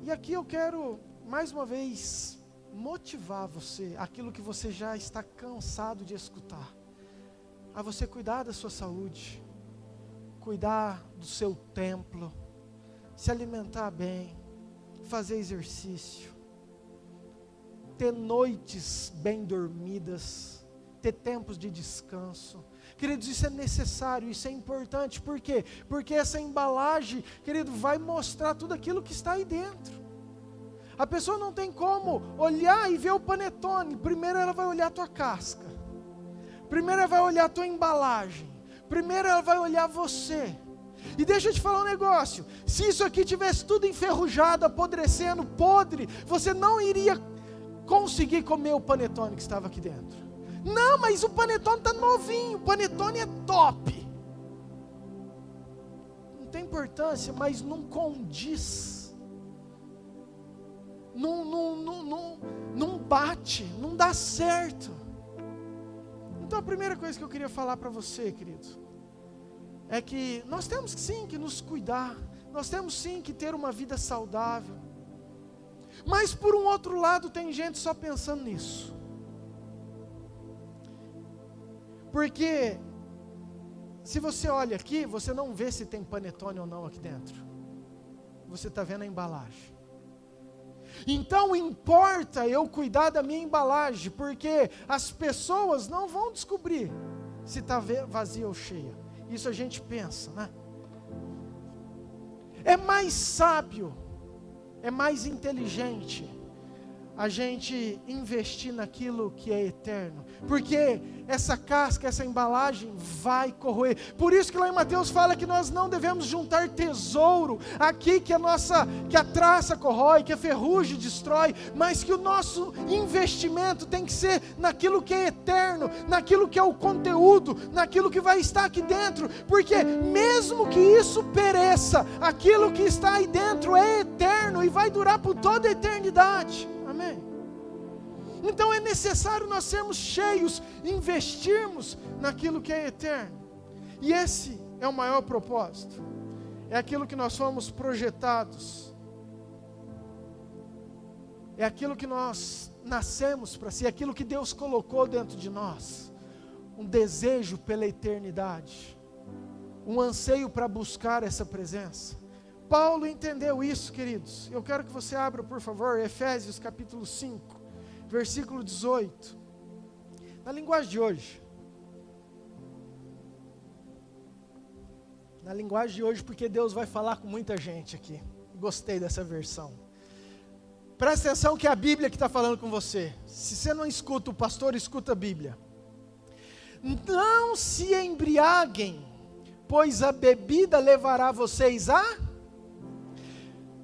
E aqui eu quero, mais uma vez, motivar você, aquilo que você já está cansado de escutar, a você cuidar da sua saúde, cuidar do seu templo, se alimentar bem, fazer exercício, ter noites bem dormidas, ter tempos de descanso. Queridos, isso é necessário, isso é importante. Por quê? Porque essa embalagem, querido, vai mostrar tudo aquilo que está aí dentro. A pessoa não tem como olhar e ver o panetone. Primeiro ela vai olhar a tua casca, primeiro ela vai olhar a tua embalagem, primeiro ela vai olhar você. E deixa eu te falar um negócio: se isso aqui tivesse tudo enferrujado, apodrecendo, podre, você não iria conseguir comer o panetone que estava aqui dentro. Não, mas o panetone está novinho, o panetone é top. Não tem importância, mas não condiz, não bate, não dá certo. Então a primeira coisa que eu queria falar para você, querido, é que nós temos sim que nos cuidar, nós temos sim que ter uma vida saudável. Mas por um outro lado tem gente só pensando nisso. Porque se você olha aqui, você não vê se tem panetone ou não aqui dentro. Você está vendo a embalagem. Então importa eu cuidar da minha embalagem, porque as pessoas não vão descobrir se está vazia ou cheia. Isso a gente pensa, né? É mais sábio, é mais inteligente a gente investir naquilo que é eterno, porque essa casca, essa embalagem vai corroer. Por isso que lá em Mateus fala que nós não devemos juntar tesouro aqui que a traça corrói, que a ferrugem destrói, mas que o nosso investimento tem que ser naquilo que é eterno, naquilo que é o conteúdo, naquilo que vai estar aqui dentro, porque mesmo que isso pereça, aquilo que está aí dentro é eterno e vai durar por toda a eternidade. Amém? Então é necessário nós sermos cheios, investirmos naquilo que é eterno. E esse é o maior propósito. É aquilo que nós fomos projetados. É aquilo que nós nascemos para si, é aquilo que Deus colocou dentro de nós. Um desejo pela eternidade. Um anseio para buscar essa presença. Paulo entendeu isso, queridos. Eu quero que você abra, por favor, Efésios capítulo 5, versículo 18. Na linguagem de hoje. Na linguagem de hoje, porque Deus vai falar com muita gente aqui. Gostei dessa versão. Presta atenção que é a Bíblia que está falando com você. Se você não escuta o pastor, escuta a Bíblia. Não se embriaguem, pois a bebida levará vocês a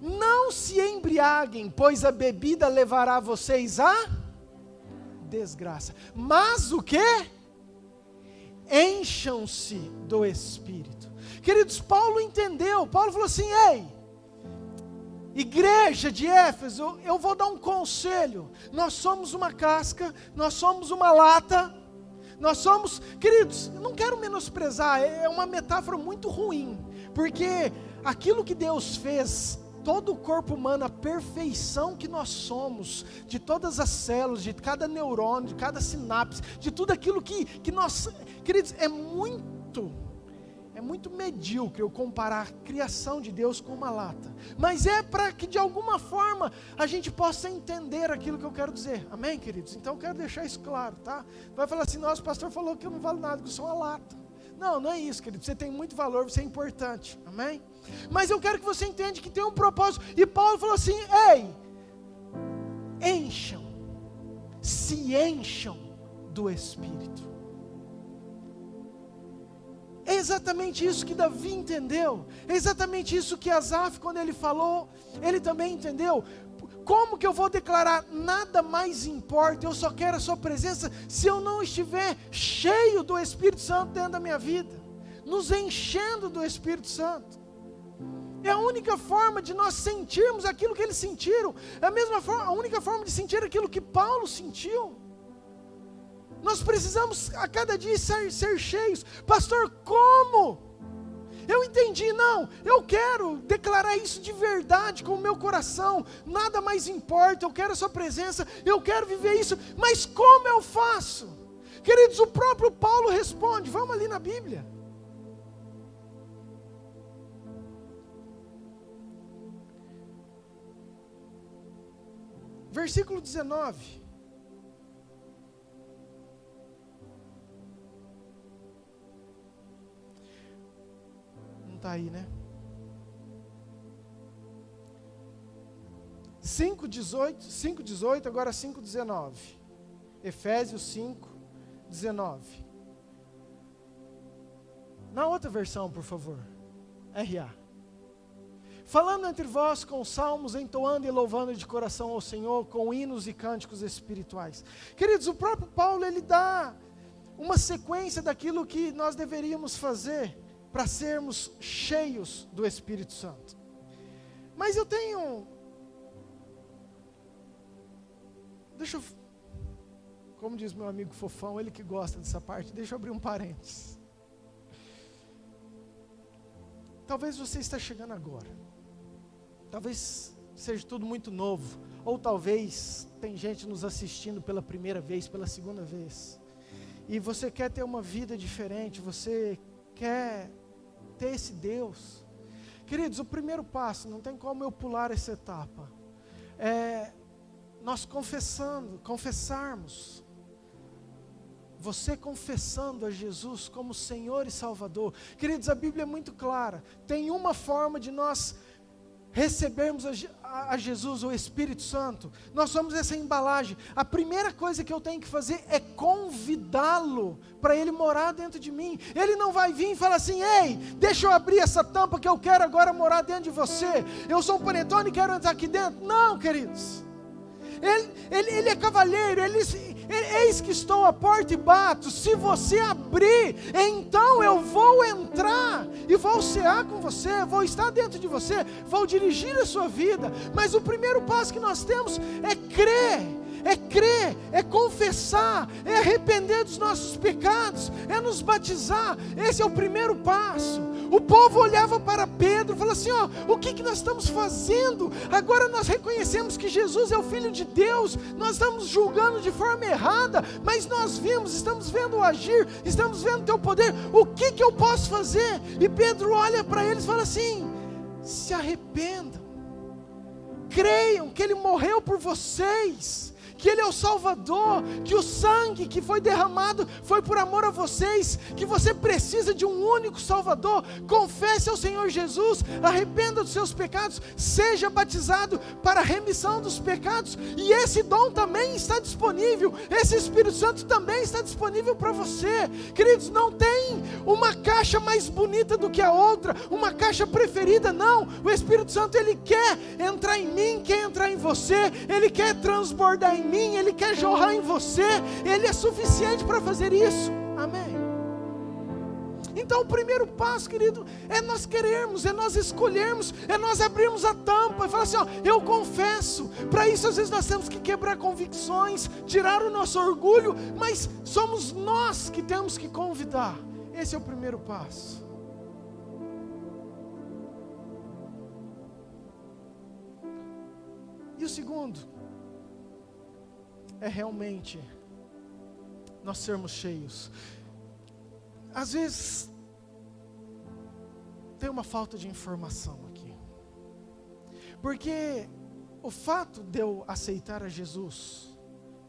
Não se embriaguem, pois a bebida levará vocês a desgraça. Mas o quê? Encham-se do Espírito. Queridos, Paulo entendeu. Paulo falou assim: ei, igreja de Éfeso, eu vou dar um conselho. Nós somos uma casca, nós somos uma lata, nós somos, queridos, eu não quero menosprezar, é uma metáfora muito ruim, porque aquilo que Deus fez, todo o corpo humano, a perfeição que nós somos, de todas as células, de cada neurônio, de cada sinapse, de tudo aquilo que nós, queridos, é muito medíocre eu comparar a criação de Deus com uma lata, mas é para que de alguma forma a gente possa entender aquilo que eu quero dizer, amém, queridos? Então eu quero deixar isso claro, tá? Vai falar assim: nossa, o pastor falou que eu não valo nada, que eu sou uma lata. Não, não é isso, querido, você tem muito valor, você é importante, amém? Mas eu quero que você entenda que tem um propósito, e Paulo falou assim: ei, encham, se encham do Espírito. É exatamente isso que Davi entendeu, é exatamente isso que Asaf, quando ele falou, ele também entendeu. Como que eu vou declarar nada mais importa, eu só quero a sua presença, se eu não estiver cheio do Espírito Santo dentro da minha vida, nos enchendo do Espírito Santo? É a única forma de nós sentirmos aquilo que eles sentiram, é a única forma de sentir aquilo que Paulo sentiu. Nós precisamos a cada dia ser cheios. Pastor, como? Eu entendi, não, eu quero declarar isso de verdade com o meu coração, nada mais importa, eu quero a sua presença, eu quero viver isso, mas como eu faço? Queridos, o próprio Paulo responde, vamos ali na Bíblia. Versículo 19. Está aí, né? 5:18, agora 5:19. Efésios 5:19. Na outra versão, por favor. RA. Falando entre vós com salmos, entoando e louvando de coração ao Senhor, com hinos e cânticos espirituais. Queridos, o próprio Paulo, ele dá uma sequência daquilo que nós deveríamos fazer para sermos cheios do Espírito Santo. Mas eu tenho, como diz meu amigo Fofão, ele que gosta dessa parte, deixa eu abrir um parênteses. Talvez você está chegando agora, talvez seja tudo muito novo, ou talvez tem gente nos assistindo pela primeira vez, pela segunda vez, e você quer ter uma vida diferente, você quer ter esse Deus. Queridos, o primeiro passo, não tem como eu pular essa etapa, é nós confessarmos, você confessando a Jesus como Senhor e Salvador. Queridos, a Bíblia é muito clara, tem uma forma de nós recebermos a Jesus, o Espírito Santo. Nós somos essa embalagem. A primeira coisa que eu tenho que fazer é convidá-lo para ele morar dentro de mim. Ele não vai vir e falar assim: ei, deixa eu abrir essa tampa que eu quero agora morar dentro de você, eu sou um panetone e quero entrar aqui dentro. Não, queridos, ele é cavalheiro, eis que estou à porta e bato, se você abrir, então eu vou entrar, e vou cear com você, vou estar dentro de você, vou dirigir a sua vida. Mas o primeiro passo que nós temos é crer, é confessar, é arrepender dos nossos pecados, é nos batizar. Esse é o primeiro passo. O povo olhava para Pedro e falou assim: ó, o que nós estamos fazendo? Agora nós reconhecemos que Jesus é o Filho de Deus, nós estamos julgando de forma errada, mas nós estamos vendo o agir, estamos vendo o teu poder, o que eu posso fazer? E Pedro olha para eles e fala assim: se arrependam, creiam que Ele morreu por vocês, que Ele é o Salvador, que o sangue que foi derramado foi por amor a vocês, que você precisa de um único Salvador. Confesse ao Senhor Jesus, arrependa dos seus pecados, seja batizado para a remissão dos pecados, e esse dom também está disponível, esse Espírito Santo também está disponível para você. Queridos, não tem uma caixa mais bonita do que a outra, uma caixa preferida, não. O Espírito Santo, Ele quer entrar em mim, quer entrar em você, Ele quer transbordar em mim, Ele quer jorrar em você, Ele é suficiente para fazer isso, amém? Então o primeiro passo, querido, é nós querermos, é nós escolhermos, é nós abrirmos a tampa e falar assim, ó, eu confesso. Para isso às vezes nós temos que quebrar convicções, tirar o nosso orgulho, mas somos nós que temos que convidar. Esse é o primeiro passo. E o segundo é realmente nós sermos cheios. Às vezes tem uma falta de informação aqui, porque o fato de eu aceitar a Jesus,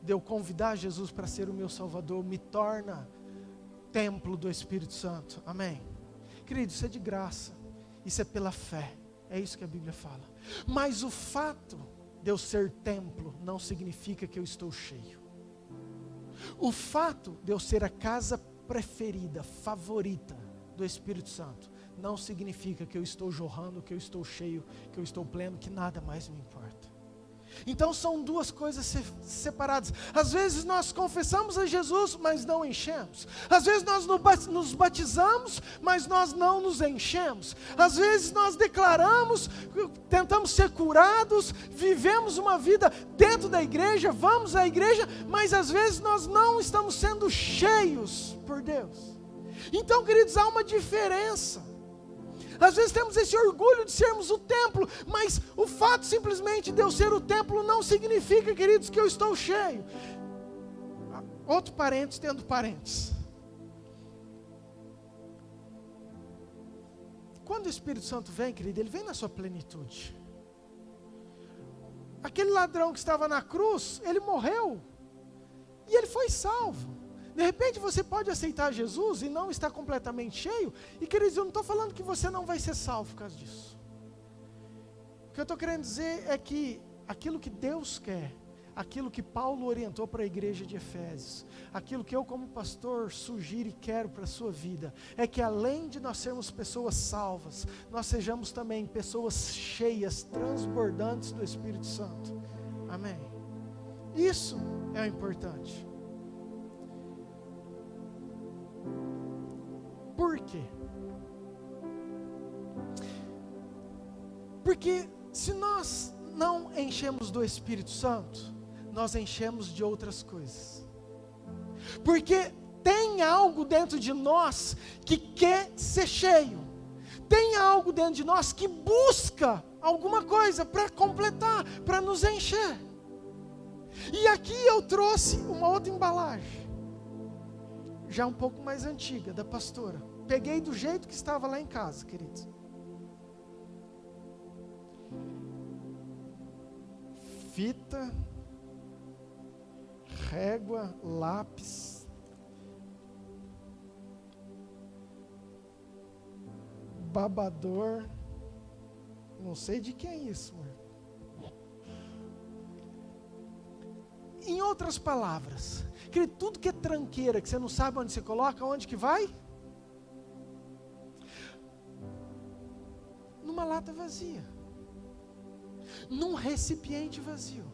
de eu convidar Jesus para ser o meu Salvador, me torna templo do Espírito Santo, amém? Querido, isso é de graça, isso é pela fé, é isso que a Bíblia fala. Mas o fato de eu ser templo não significa que eu estou cheio. O fato de eu ser a casa preferida, favorita do Espírito Santo, não significa que eu estou jorrando, que eu estou cheio, que eu estou pleno, que nada mais me importa. Então são duas coisas separadas. Às vezes nós confessamos a Jesus, mas não enchemos. Às vezes nós nos batizamos, mas nós não nos enchemos. Às vezes nós declaramos, tentamos ser curados, vivemos uma vida dentro da igreja, vamos à igreja, mas às vezes nós não estamos sendo cheios por Deus. Então, queridos, há uma diferença. Às vezes temos esse orgulho de sermos o templo, mas o fato simplesmente de eu ser o templo não significa, queridos, que eu estou cheio. Outro parênteses dentro do parênteses. Quando o Espírito Santo vem, querido, ele vem na sua plenitude. Aquele ladrão que estava na cruz, ele morreu e ele foi salvo. De repente você pode aceitar Jesus e não estar completamente cheio. E queridos, eu não estou falando que você não vai ser salvo por causa disso. O que eu estou querendo dizer é que aquilo que Deus quer, aquilo que Paulo orientou para a igreja de Efésios, aquilo que eu como pastor sugiro e quero para a sua vida, é que além de nós sermos pessoas salvas, nós sejamos também pessoas cheias, transbordantes do Espírito Santo. Amém? Isso é o importante. Por quê? Porque se nós não enchemos do Espírito Santo, nós enchemos de outras coisas. Porque tem algo dentro de nós que quer ser cheio. Tem algo dentro de nós que busca alguma coisa para completar, para nos encher. E aqui eu trouxe uma outra embalagem, já um pouco mais antiga, da pastora. Peguei do jeito que estava lá em casa, queridos. Fita, régua, lápis, babador, não sei de quem é isso, mano. Em outras palavras, querido, tudo que é tranqueira, que você não sabe onde você coloca, onde que vai? Numa lata vazia, num recipiente vazio.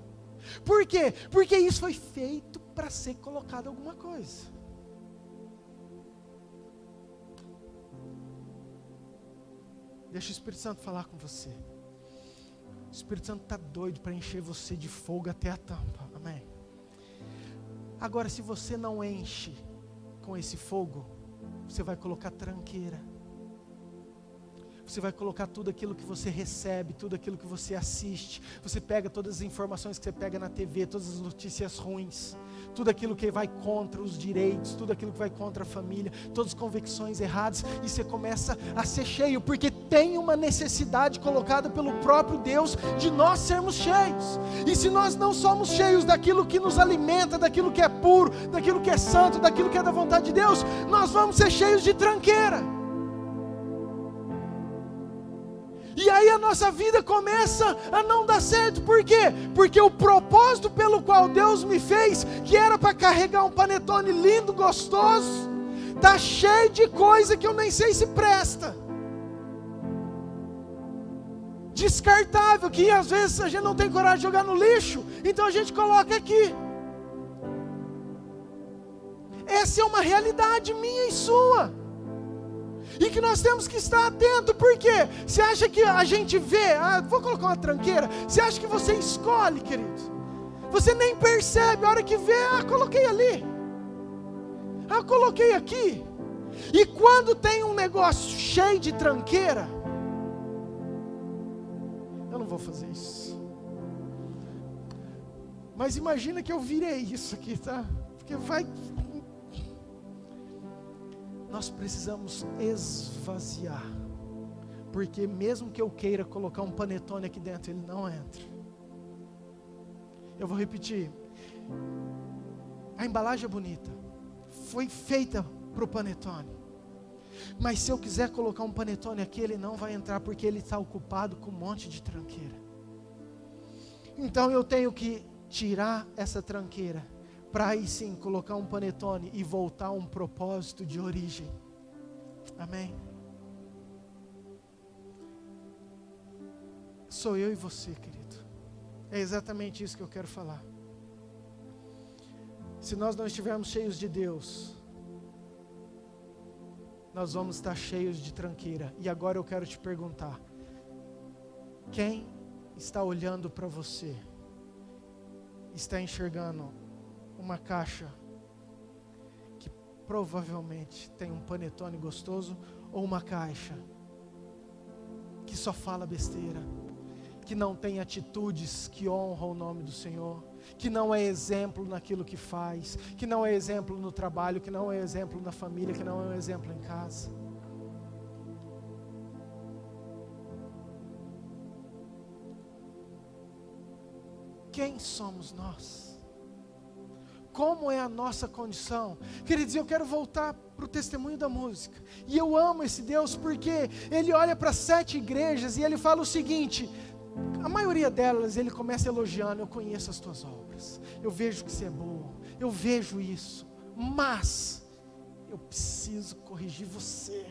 Por quê? Porque isso foi feito para ser colocado alguma coisa. Deixa o Espírito Santo falar com você. O Espírito Santo está doido para encher você de fogo até a tampa, amém? Agora, se você não enche com esse fogo, você vai colocar tranqueira. Você vai colocar tudo aquilo que você recebe, tudo aquilo que você assiste. Você pega todas as informações que você pega na TV, todas as notícias ruins, tudo aquilo que vai contra os direitos, tudo aquilo que vai contra a família, todas as convicções erradas, e você começa a ser cheio, porque tem uma necessidade colocada pelo próprio Deus de nós sermos cheios. E se nós não somos cheios daquilo que nos alimenta, daquilo que é puro, daquilo que é santo, daquilo que é da vontade de Deus, nós vamos ser cheios de tranqueira. E aí a nossa vida começa a não dar certo. Por quê? Porque o propósito pelo qual Deus me fez, que era para carregar um panetone lindo, gostoso, está cheio de coisa que eu nem sei se presta. Descartável, que às vezes a gente não tem coragem de jogar no lixo, então a gente coloca aqui. Essa é uma realidade minha e sua. E que nós temos que estar atento. Por quê? Você acha que a gente vê, vou colocar uma tranqueira, você acha que você escolhe, querido? Você nem percebe, a hora que vê, coloquei ali, coloquei aqui. E quando tem um negócio cheio de tranqueira, eu não vou fazer isso, mas imagina que eu virei isso aqui, tá? Porque nós precisamos esvaziar, porque mesmo que eu queira colocar um panetone aqui dentro, ele não entra. Eu vou repetir, a embalagem é bonita, foi feita para o panetone, mas se eu quiser colocar um panetone aqui, ele não vai entrar, porque ele está ocupado com um monte de tranqueira. Então eu tenho que tirar essa tranqueira, para aí sim colocar um panetone e voltar a um propósito de origem. Amém? Sou eu e você, querido. É exatamente isso que eu quero falar. Se nós não estivermos cheios de Deus, nós vamos estar cheios de tranqueira. E agora eu quero te perguntar: quem está olhando para você, está enxergando uma caixa que provavelmente tem um panetone gostoso, ou uma caixa que só fala besteira, que não tem atitudes que honram o nome do Senhor, que não é exemplo naquilo que faz, que não é exemplo no trabalho, que não é exemplo na família, que não é um exemplo em casa? Quem somos nós? Como é a nossa condição? Queridos, eu quero voltar para o testemunho da música. E eu amo esse Deus porque Ele olha para 7 igrejas e Ele fala o seguinte, a maioria delas Ele começa elogiando: eu conheço as tuas obras, eu vejo que você é bom, eu vejo isso, mas eu preciso corrigir você,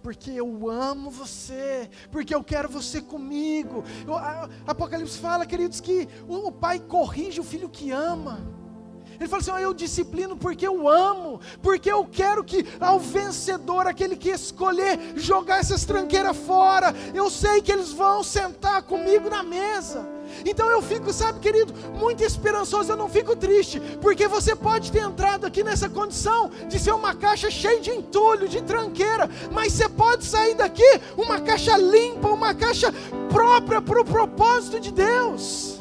porque eu amo você, porque eu quero você comigo. Apocalipse fala, queridos, que o pai corrige o filho que ama. Ele fala assim: eu disciplino porque eu amo, porque eu quero que ao vencedor, aquele que escolher jogar essas tranqueiras fora, eu sei que eles vão sentar comigo na mesa. Então eu fico, sabe, querido, muito esperançoso, eu não fico triste, porque você pode ter entrado aqui nessa condição de ser uma caixa cheia de entulho, de tranqueira, mas você pode sair daqui uma caixa limpa, uma caixa própria para o propósito de Deus.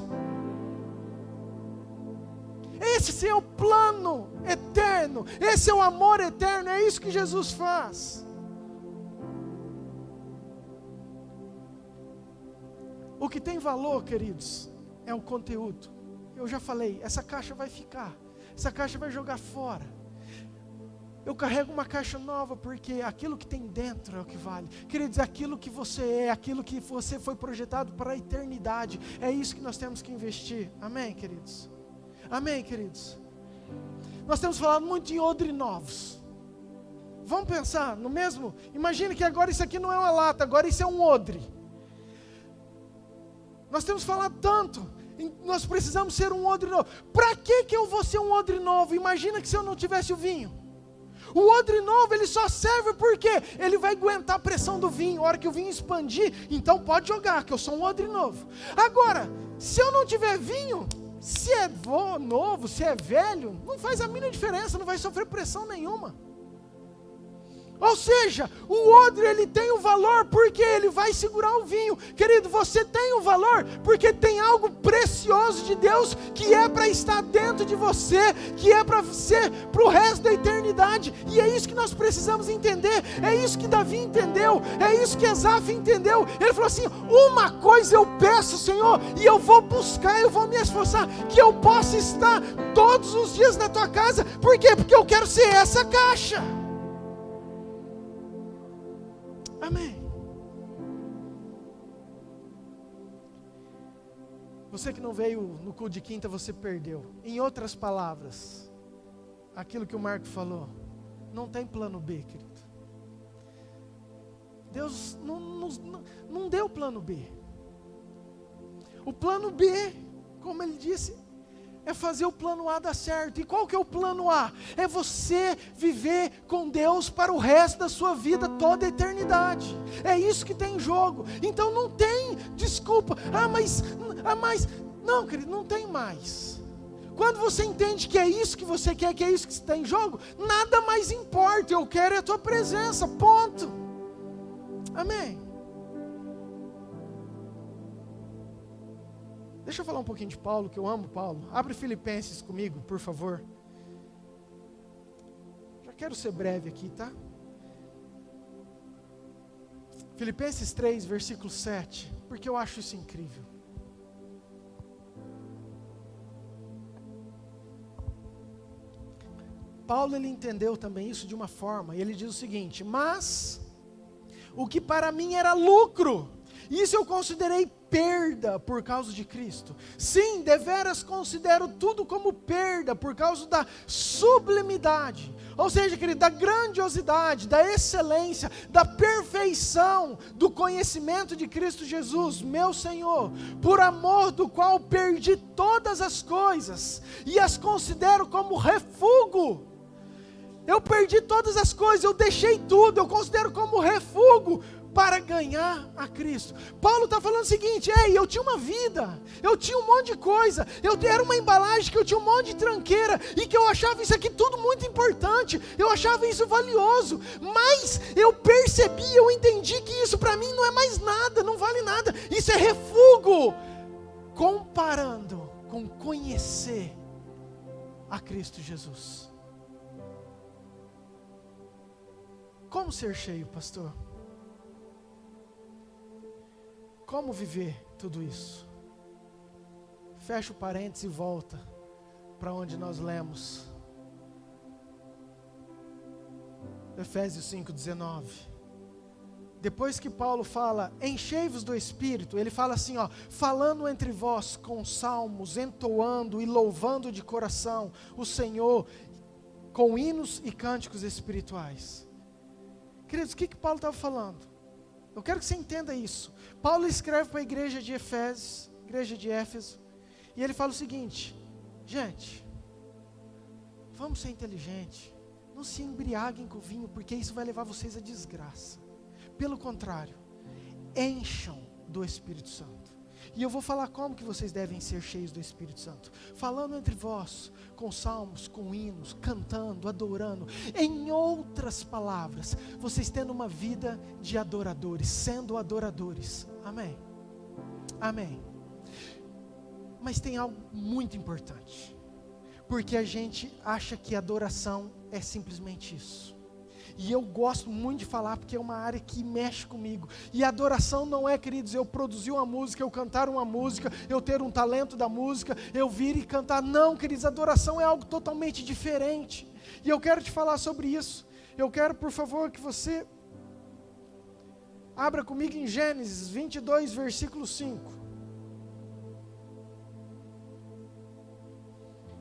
Esse é o plano eterno, esse é o amor eterno, é isso que Jesus faz. O que tem valor, queridos, é o conteúdo. Eu já falei, essa caixa vai ficar, essa caixa vai jogar fora. Eu carrego uma caixa nova porque aquilo que tem dentro é o que vale. Queridos, aquilo que você é, aquilo que você foi projetado para a eternidade, é isso que nós temos que investir. Amém, queridos? Amém, queridos? Nós temos falado muito em odre novos. Vamos pensar no mesmo? Imagine que agora isso aqui não é uma lata, agora isso é um odre. Nós temos falado tanto, nós precisamos ser um odre novo. Para que eu vou ser um odre novo? Imagina que se eu não tivesse o vinho. O odre novo, ele só serve porque ele vai aguentar a pressão do vinho. A hora que o vinho expandir, então pode jogar, que eu sou um odre novo. Agora, se eu não tiver vinho, se é novo, se é velho, não faz a mínima diferença, não vai sofrer pressão nenhuma. Ou seja, o odre ele tem um valor porque ele vai segurar o vinho. Querido, você tem um valor porque tem algo precioso de Deus que é para estar dentro de você, que é para ser para o resto da eternidade. E é isso que nós precisamos entender. É isso que Davi entendeu. É isso que Asaf entendeu. Ele falou assim: uma coisa eu peço, Senhor, e eu vou buscar, eu vou me esforçar, que eu possa estar todos os dias na tua casa. Por quê? Porque eu quero ser essa caixa. Amém. Você que não veio no culto de quinta, você perdeu. Em outras palavras, aquilo que o Marco falou, não tem plano B, querido. Deus não deu plano B. O plano B, como ele disse, é fazer o plano A dar certo. E qual que é o plano A? É você viver com Deus para o resto da sua vida, toda a eternidade. É isso que tem em jogo. Então não tem desculpa. Mas não, querido, não tem mais. Quando você entende que é isso que você quer, que é isso que está em jogo, nada mais importa. Eu quero é a tua presença, ponto. Amém. Deixa eu falar um pouquinho de Paulo, que eu amo Paulo. Abre Filipenses comigo, por favor. Já quero ser breve aqui, tá? Filipenses 3, versículo 7, porque eu acho isso incrível. Paulo, ele entendeu também isso de uma forma, e ele diz o seguinte: mas o que para mim era lucro, isso eu considerei perda por causa de Cristo. Sim, deveras considero tudo como perda por causa da sublimidade. Ou seja, querido, da grandiosidade, da excelência, da perfeição, do conhecimento de Cristo Jesus, meu Senhor, por amor do qual perdi todas as coisas e as considero como refúgio. Eu perdi todas as coisas, eu deixei tudo, eu considero como refúgio para ganhar a Cristo. Paulo está falando o seguinte: eu tinha uma vida, eu tinha um monte de coisa, eu era uma embalagem que eu tinha um monte de tranqueira, e que eu achava isso aqui tudo muito importante, eu achava isso valioso, mas eu percebi, eu entendi que isso para mim não é mais nada, não vale nada, isso é refúgio, comparando com conhecer a Cristo Jesus. Como ser cheio, pastor? Como viver tudo isso? Fecha o parênteses e volta para onde nós lemos. Efésios 5:19. Depois que Paulo fala, enchei-vos do Espírito, ele fala assim, falando entre vós com salmos, entoando e louvando de coração o Senhor, com hinos e cânticos espirituais. Queridos, o que Paulo estava falando? Eu quero que você entenda isso. Paulo escreve para a igreja de Éfeso, e ele fala o seguinte: gente, vamos ser inteligentes, não se embriaguem com vinho, porque isso vai levar vocês à desgraça. Pelo contrário, encham do Espírito Santo. E eu vou falar como que vocês devem ser cheios do Espírito Santo. Falando entre vós, com salmos, com hinos, cantando, adorando. Em outras palavras, vocês tendo uma vida de adoradores, sendo adoradores. Amém? Amém. Mas tem algo muito importante. Porque a gente acha que adoração é simplesmente isso. E eu gosto muito de falar porque é uma área que mexe comigo. E adoração não é, queridos, eu produzir uma música, eu cantar uma música, eu ter um talento da música, eu vir e cantar. Não, queridos, adoração é algo totalmente diferente. E eu quero te falar sobre isso. Eu quero, por favor, que você abra comigo em Gênesis 22, versículo 5.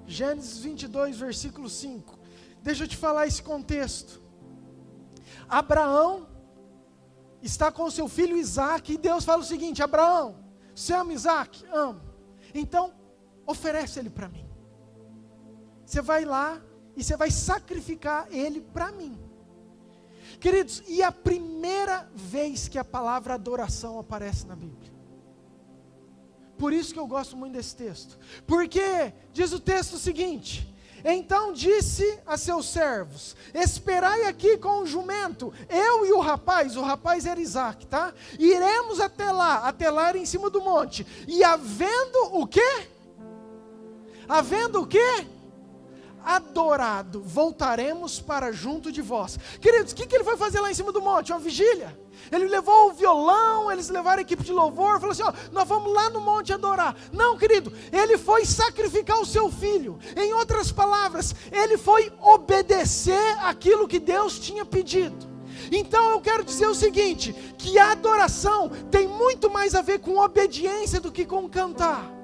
Gênesis 22, versículo 5. Deixa eu te falar esse contexto. Abraão está com seu filho Isaac, e Deus fala o seguinte: Abraão, você ama Isaac? Amo. Então, oferece ele para mim. Você vai lá e você vai sacrificar ele para mim. Queridos, e a primeira vez que a palavra adoração aparece na Bíblia. Por isso que eu gosto muito desse texto. Porque diz o texto o seguinte: Então disse a seus servos: esperai aqui com o jumento, eu e o rapaz era Isaac, tá? Iremos até lá era em cima do monte, e havendo o quê? Havendo o quê? Adorado, voltaremos para junto de vós. Queridos, o que ele foi fazer lá em cima do monte? Uma vigília. Ele levou o violão, eles levaram a equipe de louvor, falou assim, ó, nós vamos lá no monte adorar. Não, querido, ele foi sacrificar o seu filho. Em outras palavras, ele foi obedecer aquilo que Deus tinha pedido. Então eu quero dizer o seguinte, que a adoração tem muito mais a ver com obediência do que com cantar.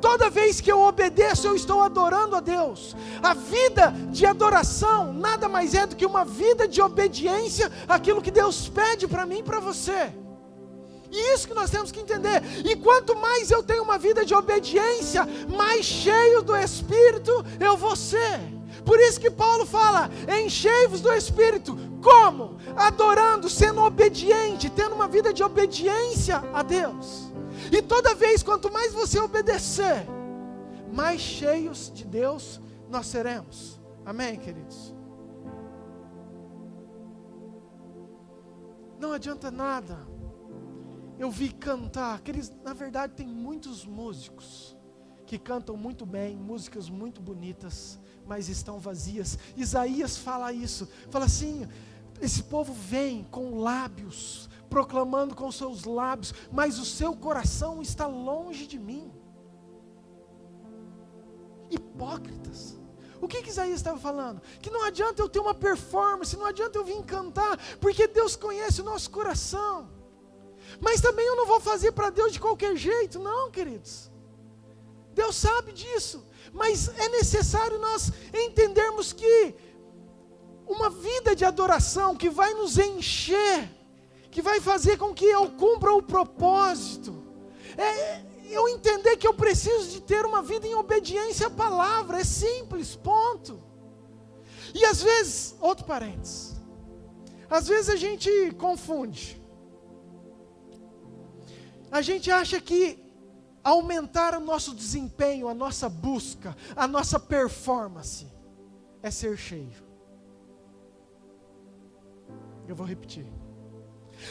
Toda vez que eu obedeço, eu estou adorando a Deus. A vida de adoração nada mais é do que uma vida de obediência àquilo que Deus pede para mim e para você. E isso que nós temos que entender. E quanto mais eu tenho uma vida de obediência, mais cheio do Espírito eu vou ser. Por isso que Paulo fala, enchei-vos do Espírito. Como? Adorando, sendo obediente, tendo uma vida de obediência a Deus. E toda vez, quanto mais você obedecer, mais cheios de Deus nós seremos. Amém, queridos? Não adianta nada eu vi cantar. Queridos, na verdade tem muitos músicos que cantam muito bem, músicas muito bonitas, mas estão vazias. Isaías fala isso, fala assim, esse povo vem com lábios, proclamando com seus lábios, mas o seu coração está longe de mim. Hipócritas. O que Isaías estava falando? Que não adianta eu ter uma performance, não adianta eu vir cantar, porque Deus conhece o nosso coração. Mas também eu não vou fazer para Deus de qualquer jeito, não, queridos. Deus sabe disso, mas é necessário nós entendermos que uma vida de adoração que vai nos encher, que vai fazer com que eu cumpra o propósito, eu entender que eu preciso de ter uma vida em obediência à palavra, é simples, ponto. E às vezes, outro parênteses, às vezes a gente confunde, a gente acha que aumentar o nosso desempenho, a nossa busca, a nossa performance, é ser cheio. Eu vou repetir.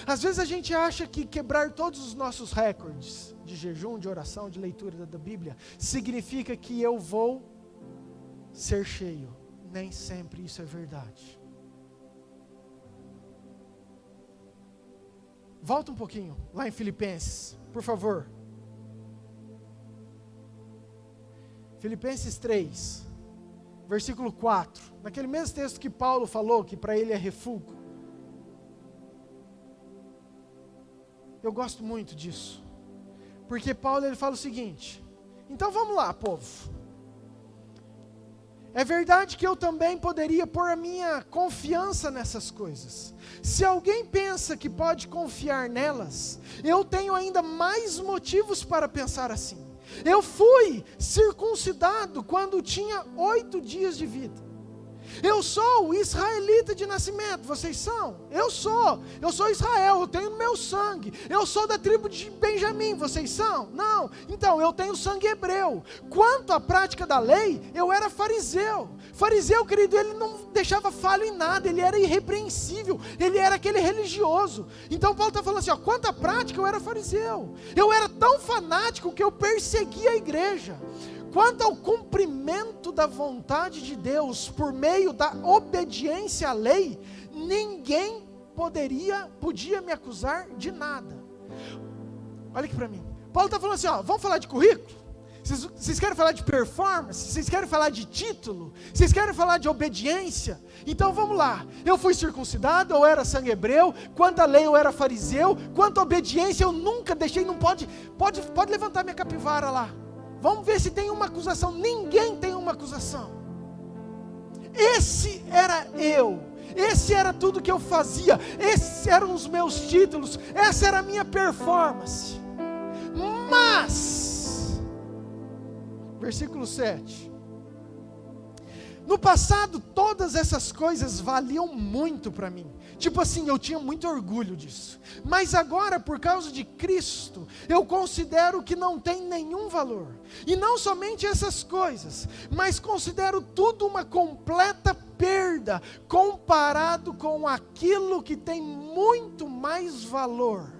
Às vezes a gente acha que quebrar todos os nossos recordes de jejum, de oração, de leitura da Bíblia, significa que eu vou ser cheio. Nem sempre isso é verdade. Volta um pouquinho, lá em Filipenses, por favor. Filipenses 3, versículo 4. Naquele mesmo texto que Paulo falou, que para ele é refúgio. Eu gosto muito disso, porque Paulo ele fala o seguinte, então vamos lá, povo, é verdade que eu também poderia pôr a minha confiança nessas coisas, se alguém pensa que pode confiar nelas, eu tenho ainda mais motivos para pensar assim, eu fui circuncidado quando tinha 8 dias de vida, eu sou israelita de nascimento, vocês são? Eu sou Israel, eu tenho meu sangue, eu sou da tribo de Benjamim, vocês são? Não, então eu tenho sangue hebreu. Quanto à prática da lei, eu era fariseu. Fariseu, querido, ele não deixava falha em nada, ele era irrepreensível, ele era aquele religioso. Então Paulo está falando assim, ó, quanto à prática, eu era fariseu. Eu era tão fanático que eu perseguia a igreja. Quanto ao cumprimento da vontade de Deus por meio da obediência à lei, ninguém podia me acusar de nada. Olha aqui para mim. Paulo está falando assim, ó, vamos falar de currículo? Vocês querem falar de performance? Vocês querem falar de título? Vocês querem falar de obediência? Então vamos lá. Eu fui circuncidado, eu era sangue hebreu. Quanto à lei eu era fariseu. Quanto à obediência eu nunca deixei, não pode levantar minha capivara lá. Vamos ver se tem uma acusação. Ninguém tem uma acusação. Esse era eu. Esse era tudo que eu fazia. Esses eram os meus títulos. Essa era a minha performance. Mas, versículo 7. No passado, todas essas coisas valiam muito para mim. Tipo assim, eu tinha muito orgulho disso. Mas agora, por causa de Cristo, eu considero que não tem nenhum valor. E não somente essas coisas, mas considero tudo uma completa perda, comparado com aquilo que tem muito mais valor.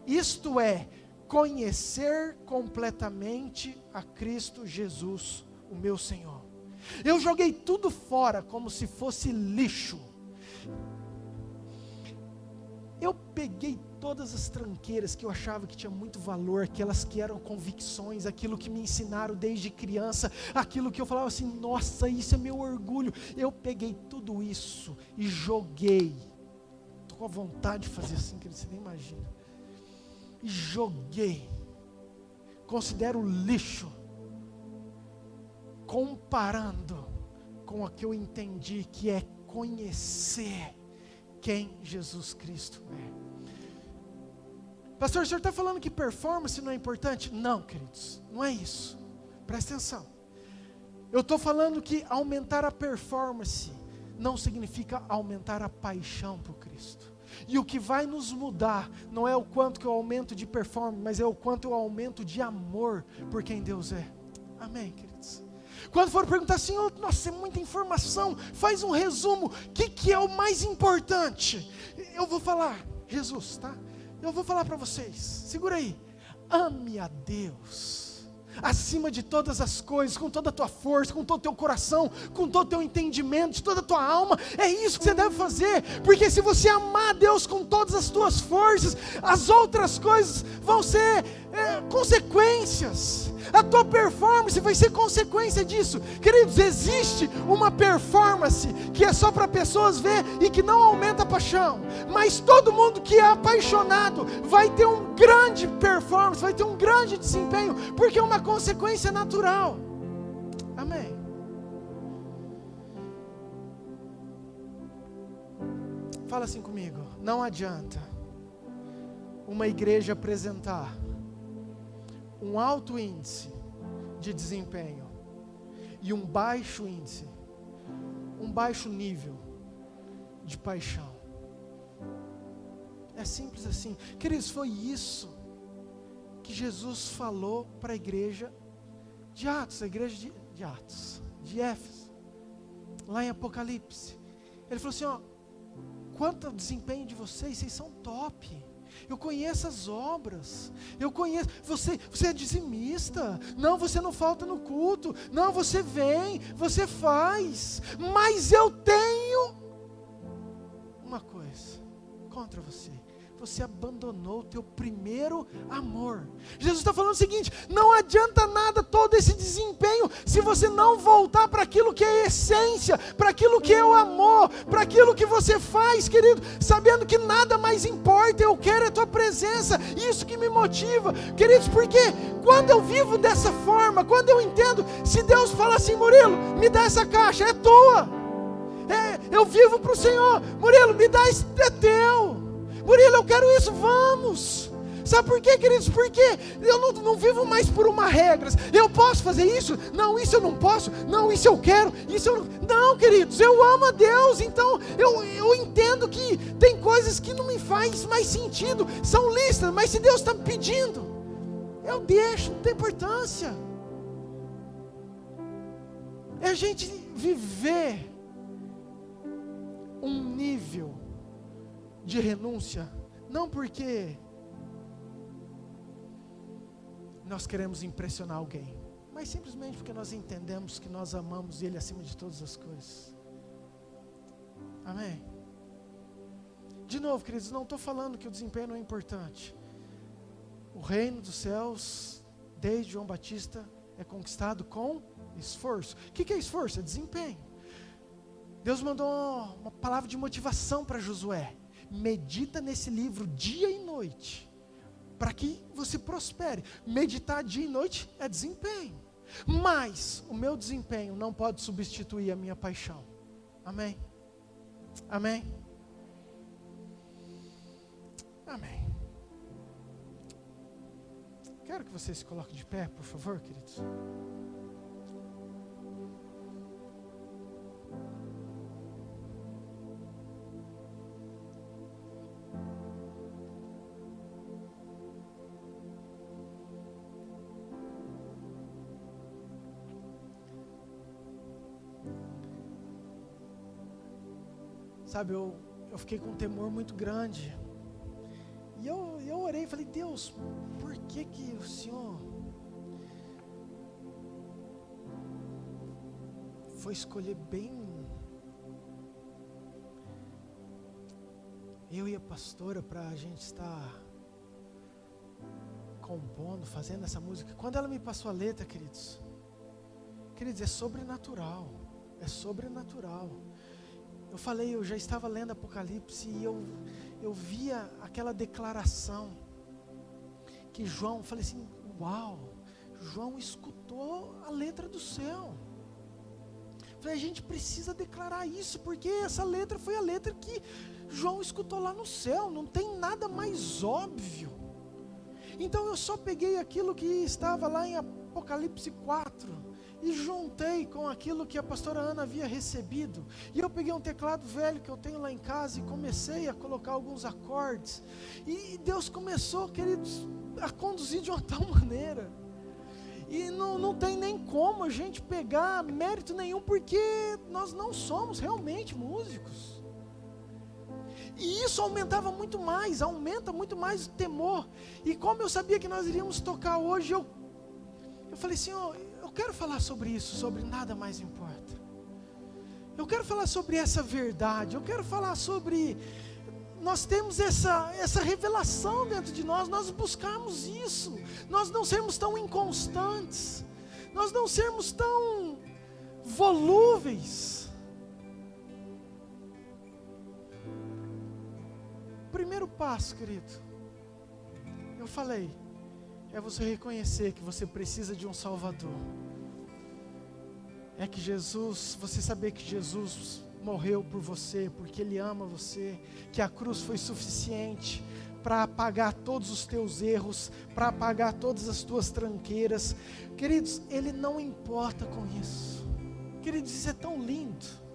Isto é, conhecer completamente a Cristo Jesus, o meu Senhor. Eu joguei tudo fora como se fosse lixo. Eu peguei todas as tranqueiras que eu achava que tinha muito valor, aquelas que eram convicções, aquilo que me ensinaram desde criança, aquilo que eu falava assim, nossa, isso é meu orgulho. Eu peguei tudo isso e joguei. Estou com a vontade de fazer assim, que você nem imagina. E joguei. Considero lixo. Comparando com o que eu entendi que é conhecer quem Jesus Cristo é. Pastor, o senhor está falando que performance não é importante? Não, queridos, não é isso. Presta atenção. Eu estou falando que aumentar a performance não significa aumentar a paixão por Cristo. E o que vai nos mudar não é o quanto que eu aumento de performance, mas é o quanto eu aumento de amor por quem Deus é. Amém, queridos? Quando for perguntar assim, oh, nossa, é muita informação, faz um resumo, o que é o mais importante? Eu vou falar, Jesus, tá? Eu vou falar para vocês, segura aí, ame a Deus, acima de todas as coisas, com toda a tua força, com todo o teu coração, com todo o teu entendimento, de toda a tua alma. É isso que você deve fazer, porque se você amar a Deus com todas as tuas forças, as outras coisas vão ser consequências. A tua performance vai ser consequência disso. Queridos, existe uma performance que é só para pessoas ver e que não aumenta a paixão, mas todo mundo que é apaixonado vai ter um grande performance, vai ter um grande desempenho, porque é uma consequência natural. Amém. Fala assim comigo, não adianta uma igreja apresentar um alto índice de desempenho e um baixo índice, um baixo nível de paixão. É simples assim. Queridos, foi isso que Jesus falou para a igreja de Atos, a igreja de Atos, de Éfeso, lá em Apocalipse. Ele falou assim, ó, quanto ao desempenho de vocês, vocês são top. Eu conheço as obras, eu conheço, você é dizimista, não, você não falta no culto, não, você vem, você faz, mas eu tenho uma coisa contra você. Você abandonou o teu primeiro amor. Jesus está falando o seguinte, não adianta nada todo esse desempenho, se você não voltar para aquilo que é a essência, para aquilo que é o amor, para aquilo que você faz, querido, sabendo que nada mais importa, eu quero a tua presença, isso que me motiva, queridos, porque quando eu vivo dessa forma, quando eu entendo, se Deus fala assim, Murilo, me dá essa caixa, é tua, eu vivo para o Senhor, Murilo, me dá, é teu, Murilo, eu quero isso, vamos. Sabe por quê, queridos? Porque eu não vivo mais por uma regra. Eu posso fazer isso? Não, isso eu não posso. Não, isso eu quero. Isso eu não, queridos, eu amo a Deus. Então eu entendo que tem coisas que não me faz mais sentido. São listas, mas se Deus está me pedindo, eu deixo, não tem importância. É a gente viver um nível de renúncia, não porque nós queremos impressionar alguém, mas simplesmente porque nós entendemos que nós amamos Ele acima de todas as coisas. Amém? De novo, queridos, não estou falando que o desempenho não é importante. O reino dos céus, desde João Batista, é conquistado com esforço. O que é esforço? É desempenho. Deus mandou uma palavra de motivação para Josué. Medita nesse livro dia e noite, para que você prospere. Meditar dia e noite é desempenho, mas o meu desempenho não pode substituir a minha paixão. Amém? Amém? Amém. Quero que você se coloque de pé, por favor, queridos. Sabe, eu fiquei com um temor muito grande. E eu orei e falei, Deus, por que o Senhor foi escolher bem eu e a pastora para a gente estar compondo, fazendo essa música? Quando ela me passou a letra, queridos, é sobrenatural, é sobrenatural. Eu falei, eu já estava lendo Apocalipse e eu via aquela declaração que João, falei assim, uau, João escutou a letra do céu. Falei, a gente precisa declarar isso, porque essa letra foi a letra que João escutou lá no céu, não tem nada mais óbvio. Então eu só peguei aquilo que estava lá em Apocalipse 4 e juntei com aquilo que a pastora Ana havia recebido. E eu peguei um teclado velho que eu tenho lá em casa e comecei a colocar alguns acordes. E Deus começou, queridos, a conduzir de uma tal maneira. E não tem nem como a gente pegar mérito nenhum, porque nós não somos realmente músicos. E isso aumenta muito mais o temor. E como eu sabia que nós iríamos tocar hoje, eu falei, Senhor, eu quero falar sobre isso, sobre nada mais importa. Eu quero falar sobre essa verdade, eu quero falar sobre, nós temos essa revelação dentro de nós buscarmos isso, nós não sermos tão inconstantes, nós não sermos tão volúveis. Primeiro passo, querido, eu falei, é você reconhecer que você precisa de um Salvador. É que Jesus, você saber que Jesus morreu por você, porque Ele ama você, que a cruz foi suficiente para apagar todos os teus erros, para apagar todas as tuas tranqueiras. Queridos, Ele não importa com isso. Queridos, isso é tão lindo.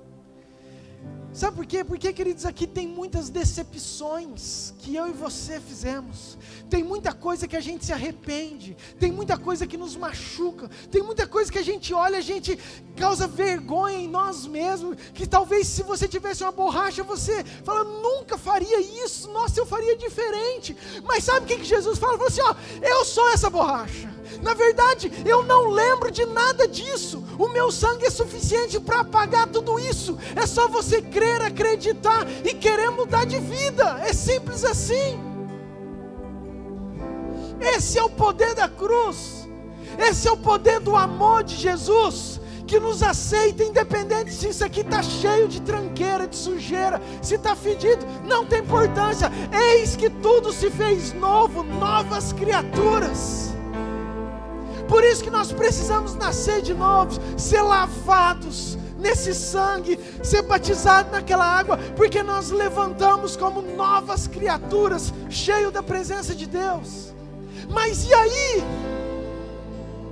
Sabe por quê? Porque, queridos, aqui tem muitas decepções que eu e você fizemos. Tem muita coisa que a gente se arrepende. Tem muita coisa que nos machuca. Tem muita coisa que a gente olha, a gente causa vergonha em nós mesmos. Que talvez se você tivesse uma borracha, você fala, nunca faria isso. Nossa, eu faria diferente. Mas sabe o que Jesus fala? Ele fala assim, ó, eu sou essa borracha. Na verdade, eu não lembro de nada disso. O meu sangue é suficiente para apagar tudo isso. É só você crer, acreditar e querer mudar de vida. É simples assim. Esse é o poder da cruz. Esse é o poder do amor de Jesus, que nos aceita independente se isso aqui está cheio de tranqueira, de sujeira, se está fedido, não tem importância. Eis que tudo se fez novo, novas criaturas. Por isso que nós precisamos nascer de novo, ser lavados nesse sangue, ser batizados naquela água, porque nós levantamos como novas criaturas, cheios da presença de Deus. Mas e aí?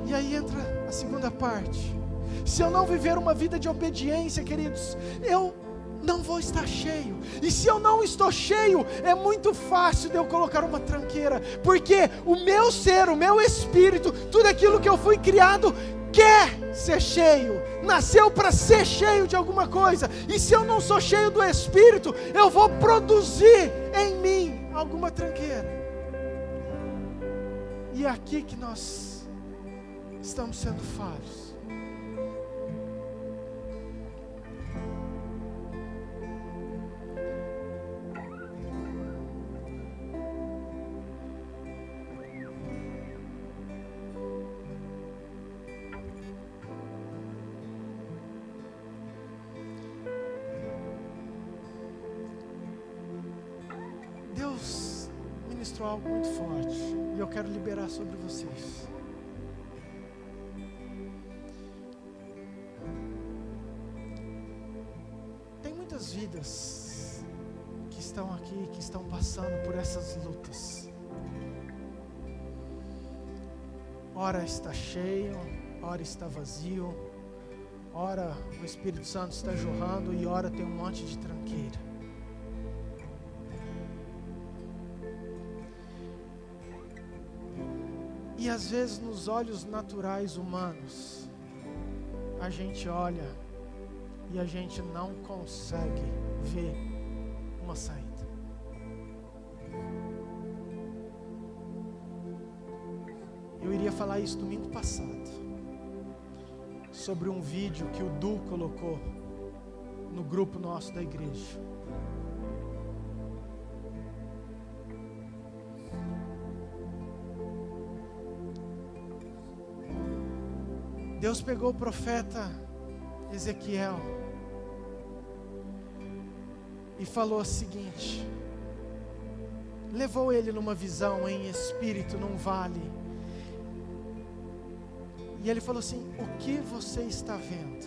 E aí entra a segunda parte. Se eu não viver uma vida de obediência, queridos, eu não vou estar cheio. E se eu não estou cheio, é muito fácil de eu colocar uma tranqueira, porque o meu ser, o meu espírito, tudo aquilo que eu fui criado quer ser cheio, nasceu para ser cheio de alguma coisa. E se eu não sou cheio do espírito, eu vou produzir em mim alguma tranqueira. E é aqui que nós estamos sendo falhos. Deus ministrou algo muito forte e eu quero liberar sobre vocês. Tem muitas vidas que estão aqui, que estão passando por essas lutas. Ora está cheio, ora está vazio, ora o Espírito Santo está jorrando e ora tem um monte de tranqueira. E às vezes nos olhos naturais humanos, a gente olha e a gente não consegue ver uma saída. Eu iria falar isso domingo passado, sobre um vídeo que o Du colocou no grupo nosso da igreja. Deus pegou o profeta Ezequiel e falou o seguinte, levou ele numa visão em espírito, num vale, e ele falou assim: o que você está vendo?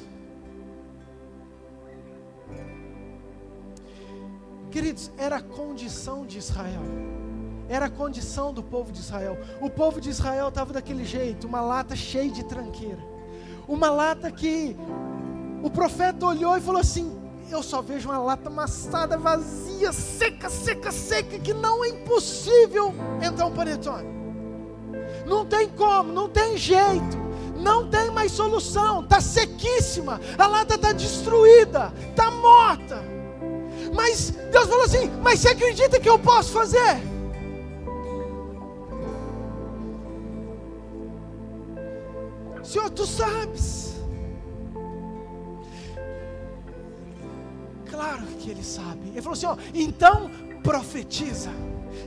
Queridos, era a condição de Israel, era a condição do povo de Israel. O povo de Israel estava daquele jeito, uma lata cheia de tranqueira, uma lata que o profeta olhou e falou assim: eu só vejo uma lata amassada, vazia, seca, seca, seca, que não é impossível entrar um panetone. Não tem como, não tem jeito, não tem mais solução, está sequíssima, a lata está destruída, está morta. Mas Deus falou assim: mas você acredita que eu posso fazer? Senhor, tu sabes. Claro que ele sabe. Ele falou assim: ó, então profetiza,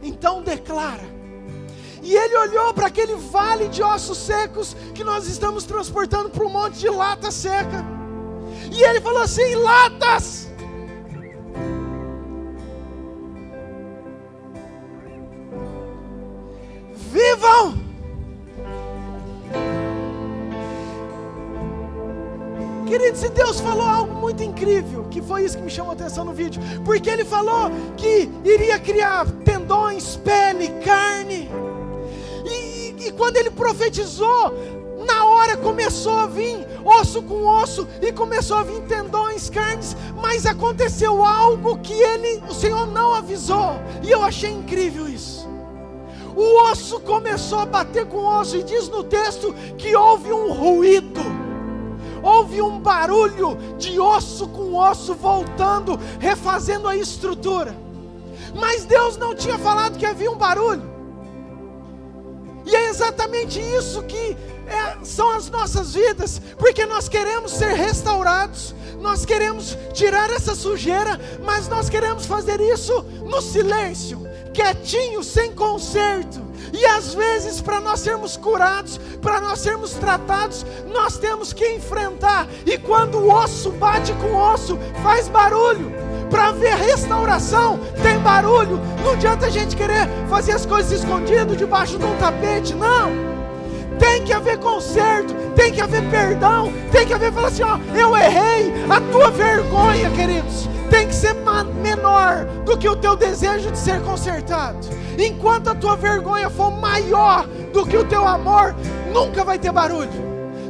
então declara. E ele olhou para aquele vale de ossos secos que nós estamos transportando para um monte de lata seca. E ele falou assim: latas, vivam! Queridos, e Deus falou algo muito incrível, que foi isso que me chamou a atenção no vídeo, porque Ele falou que iria criar tendões, pele, carne, e quando Ele profetizou, na hora começou a vir osso com osso, e começou a vir tendões, carnes, mas aconteceu algo que o Senhor não avisou, e eu achei incrível isso. O osso começou a bater com osso, e diz no texto que houve um ruído, houve um barulho de osso com osso voltando, refazendo a estrutura. Mas Deus não tinha falado que havia um barulho. E é exatamente isso que são as nossas vidas, porque nós queremos ser restaurados, nós queremos tirar essa sujeira, mas nós queremos fazer isso no silêncio, quietinho, sem conserto. E às vezes, para nós sermos curados, para nós sermos tratados, nós temos que enfrentar. E quando o osso bate com osso, faz barulho. Para haver restauração, tem barulho. Não adianta a gente querer fazer as coisas escondidas, debaixo de um tapete, não. Tem que haver conserto, tem que haver perdão, tem que haver, falar assim: ó, eu errei. A tua vergonha, queridos, tem que ser menor do que o teu desejo de ser consertado. Enquanto a tua vergonha for maior do que o teu amor, nunca vai ter barulho,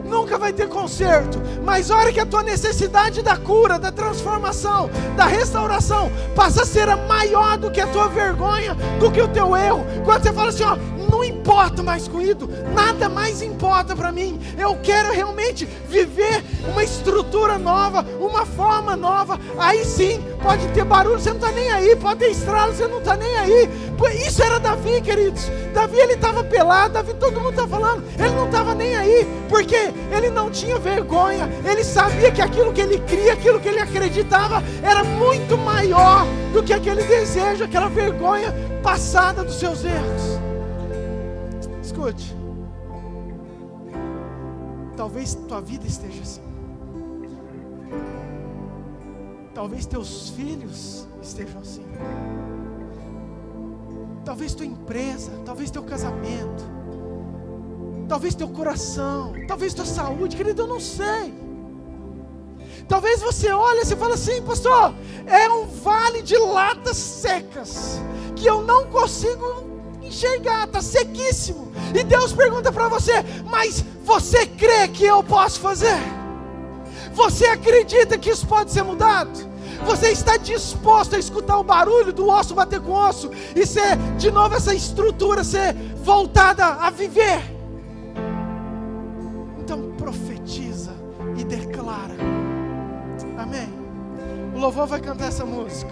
nunca vai ter conserto. Mas a hora que a tua necessidade da cura, da transformação, da restauração passa a ser maior do que a tua vergonha, do que o teu erro, quando você fala assim: ó, não importa mais com isso, nada mais importa para mim, eu quero realmente viver uma estrutura nova, uma forma nova, aí sim pode ter barulho, você não está nem aí, pode ter estralo, você não está nem aí. Isso era Davi, queridos. Davi, ele estava pelado, Davi, todo mundo está falando, ele não estava nem aí, porque ele não tinha vergonha, ele sabia que aquilo que ele cria, aquilo que ele acreditava era muito maior do que aquele desejo, aquela vergonha passada dos seus erros. Escute, talvez tua vida esteja assim, talvez teus filhos estejam assim, talvez tua empresa, talvez teu casamento, talvez teu coração, talvez tua saúde, querido, eu não sei. Talvez você olhe e fala assim: pastor, é um vale de latas secas, que eu não consigo enxergar, está sequíssimo. E Deus pergunta para você: mas você crê que eu posso fazer? Você acredita que isso pode ser mudado? Você está disposto a escutar o barulho do osso bater com osso e ser de novo essa estrutura ser voltada a viver? Então profetiza e declara. Amém. O louvor vai cantar essa música.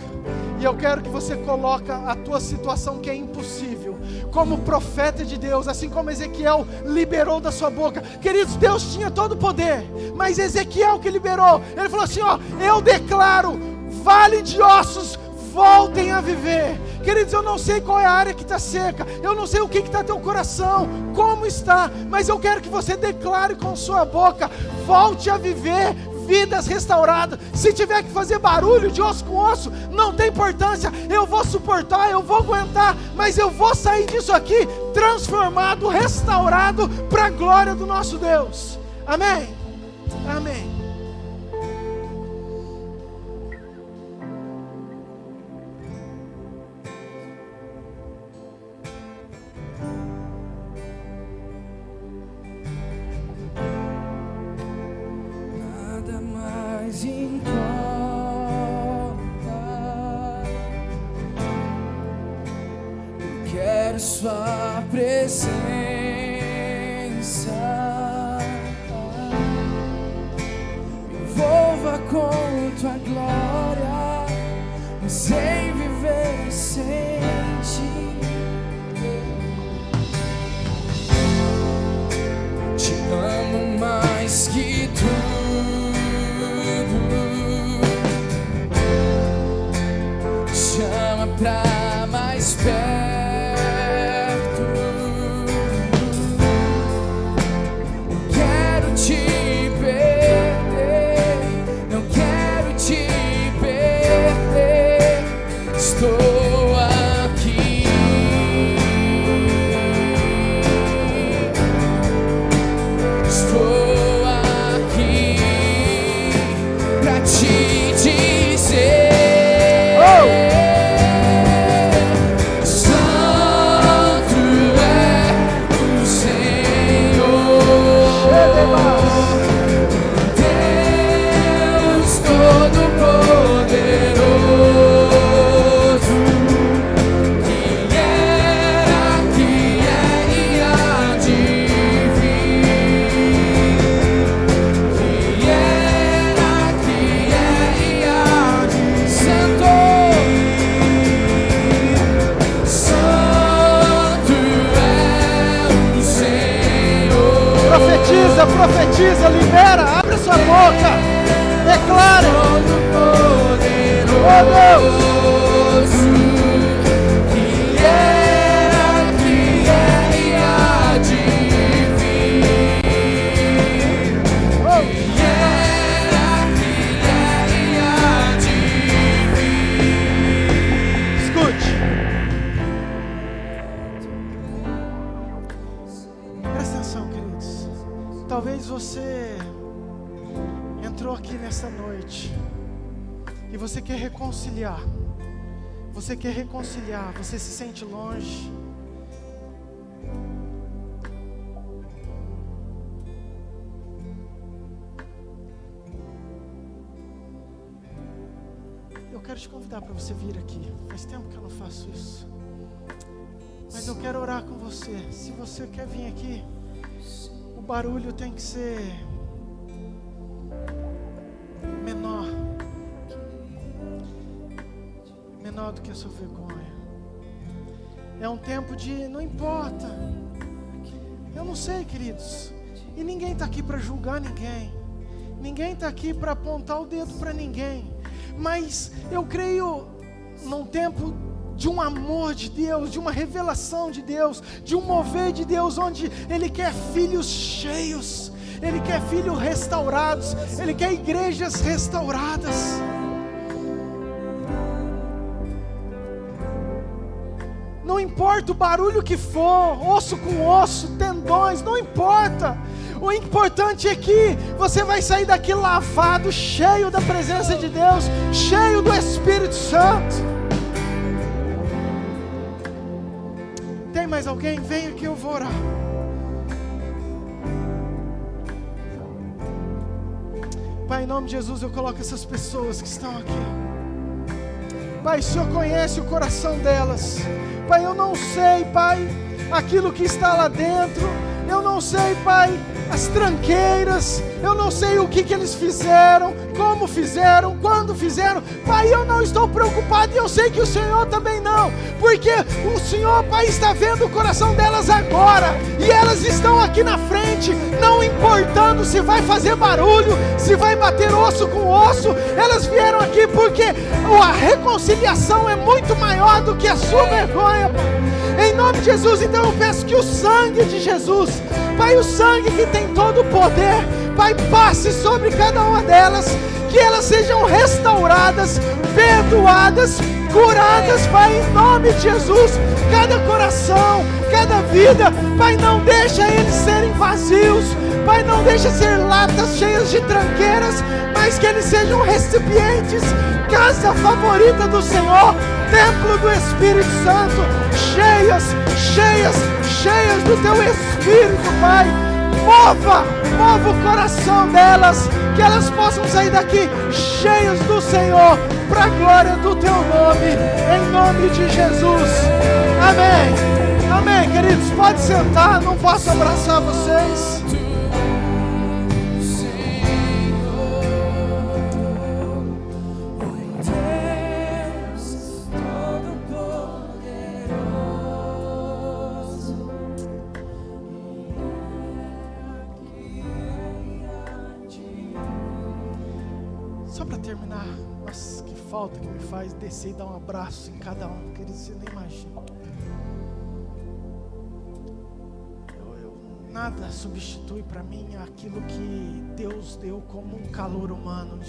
E eu quero que você coloque a tua situação que é impossível, como profeta de Deus, assim como Ezequiel liberou da sua boca. Queridos, Deus tinha todo o poder, mas Ezequiel que liberou. Ele falou assim, ó, eu declaro, vale de ossos, voltem a viver. Queridos, eu não sei qual é a área que está seca, eu não sei o que está teu coração, como está, mas eu quero que você declare com sua boca, volte a viver, vidas restauradas. Se tiver que fazer barulho de osso com osso, não tem importância, eu vou suportar, eu vou aguentar, mas eu vou sair disso aqui transformado, restaurado para a glória do nosso Deus. Amém? Amém. Nada mais importa. Eu quero sua presença. Me envolva com tua glória. Não sei viver sem ti. Te amo mais que tudo. Chama pra mais perto. Não quero te perder. Não quero te perder. Estou aqui. Estou aqui pra te dizer. Santo é o Senhor, Deus Todo-Poderoso, que era, que é e há de vir. Que era, que é e há de Santo. Santo é o Senhor. Profetiza, profetiza, libera, abre sua boca, declara. Oh Deus, Que era, que é e há de vir. Que era, que é e há de vir. escute. Presta atenção, queridos. Talvez você entrou aqui nessa noite e você quer reconciliar. Você quer reconciliar, você se sente longe. Eu quero te convidar para você vir aqui. Faz tempo que eu não faço isso. Mas eu quero orar com você. Se você quer vir aqui, o barulho tem que ser menor. Menor do que a sua vergonha. É um tempo de não importa. Eu não sei, queridos. E ninguém está aqui para julgar ninguém. Ninguém está aqui para apontar o dedo para ninguém. Mas eu creio num tempo de um amor de Deus, de uma revelação de Deus, de um mover de Deus, onde Ele quer filhos cheios, Ele quer filhos restaurados, Ele quer igrejas restauradas. Não importa o barulho que for, osso com osso, tendões, não importa. O importante é que você vai sair daqui lavado, cheio da presença de Deus, cheio do Espírito Santo. Tem mais alguém? Vem aqui, eu vou orar. Pai, em nome de Jesus, eu coloco essas pessoas que estão aqui. Pai, o Senhor conhece o coração delas. Pai, eu não sei, Pai, aquilo que está lá dentro. Eu não sei, Pai, as tranqueiras, eu não sei o que eles fizeram, como fizeram, quando fizeram. Pai, eu não estou preocupado, e eu sei que o Senhor também não, porque o Senhor, Pai, está vendo o coração delas agora, e elas estão aqui na frente, não importando se vai fazer barulho, se vai bater osso com osso. Elas vieram aqui porque a reconciliação é muito maior do que a sua vergonha, Pai. Em nome de Jesus, então eu peço que o sangue de Jesus, Pai, o sangue que tem todo o poder, Pai, passe sobre cada uma delas, que elas sejam restauradas, perdoadas, curadas, Pai, em nome de Jesus. Cada coração, cada vida, Pai, não deixa eles serem vazios, Pai, não deixa ser latas cheias de tranqueiras, mas que eles sejam recipientes, casa favorita do Senhor, templo do Espírito Santo, cheias, cheias, cheias do Teu Espírito, Pai. Mova o coração delas, que elas possam sair daqui cheias do Senhor, para a glória do Teu nome, em nome de Jesus. Amém. Amém, queridos, pode sentar, não posso abraçar vocês. Só para terminar, nossa, que falta que me faz descer e dar um abraço em cada um, queridos, você nem imagina. Nada substitui para mim aquilo que Deus deu como um calor humano,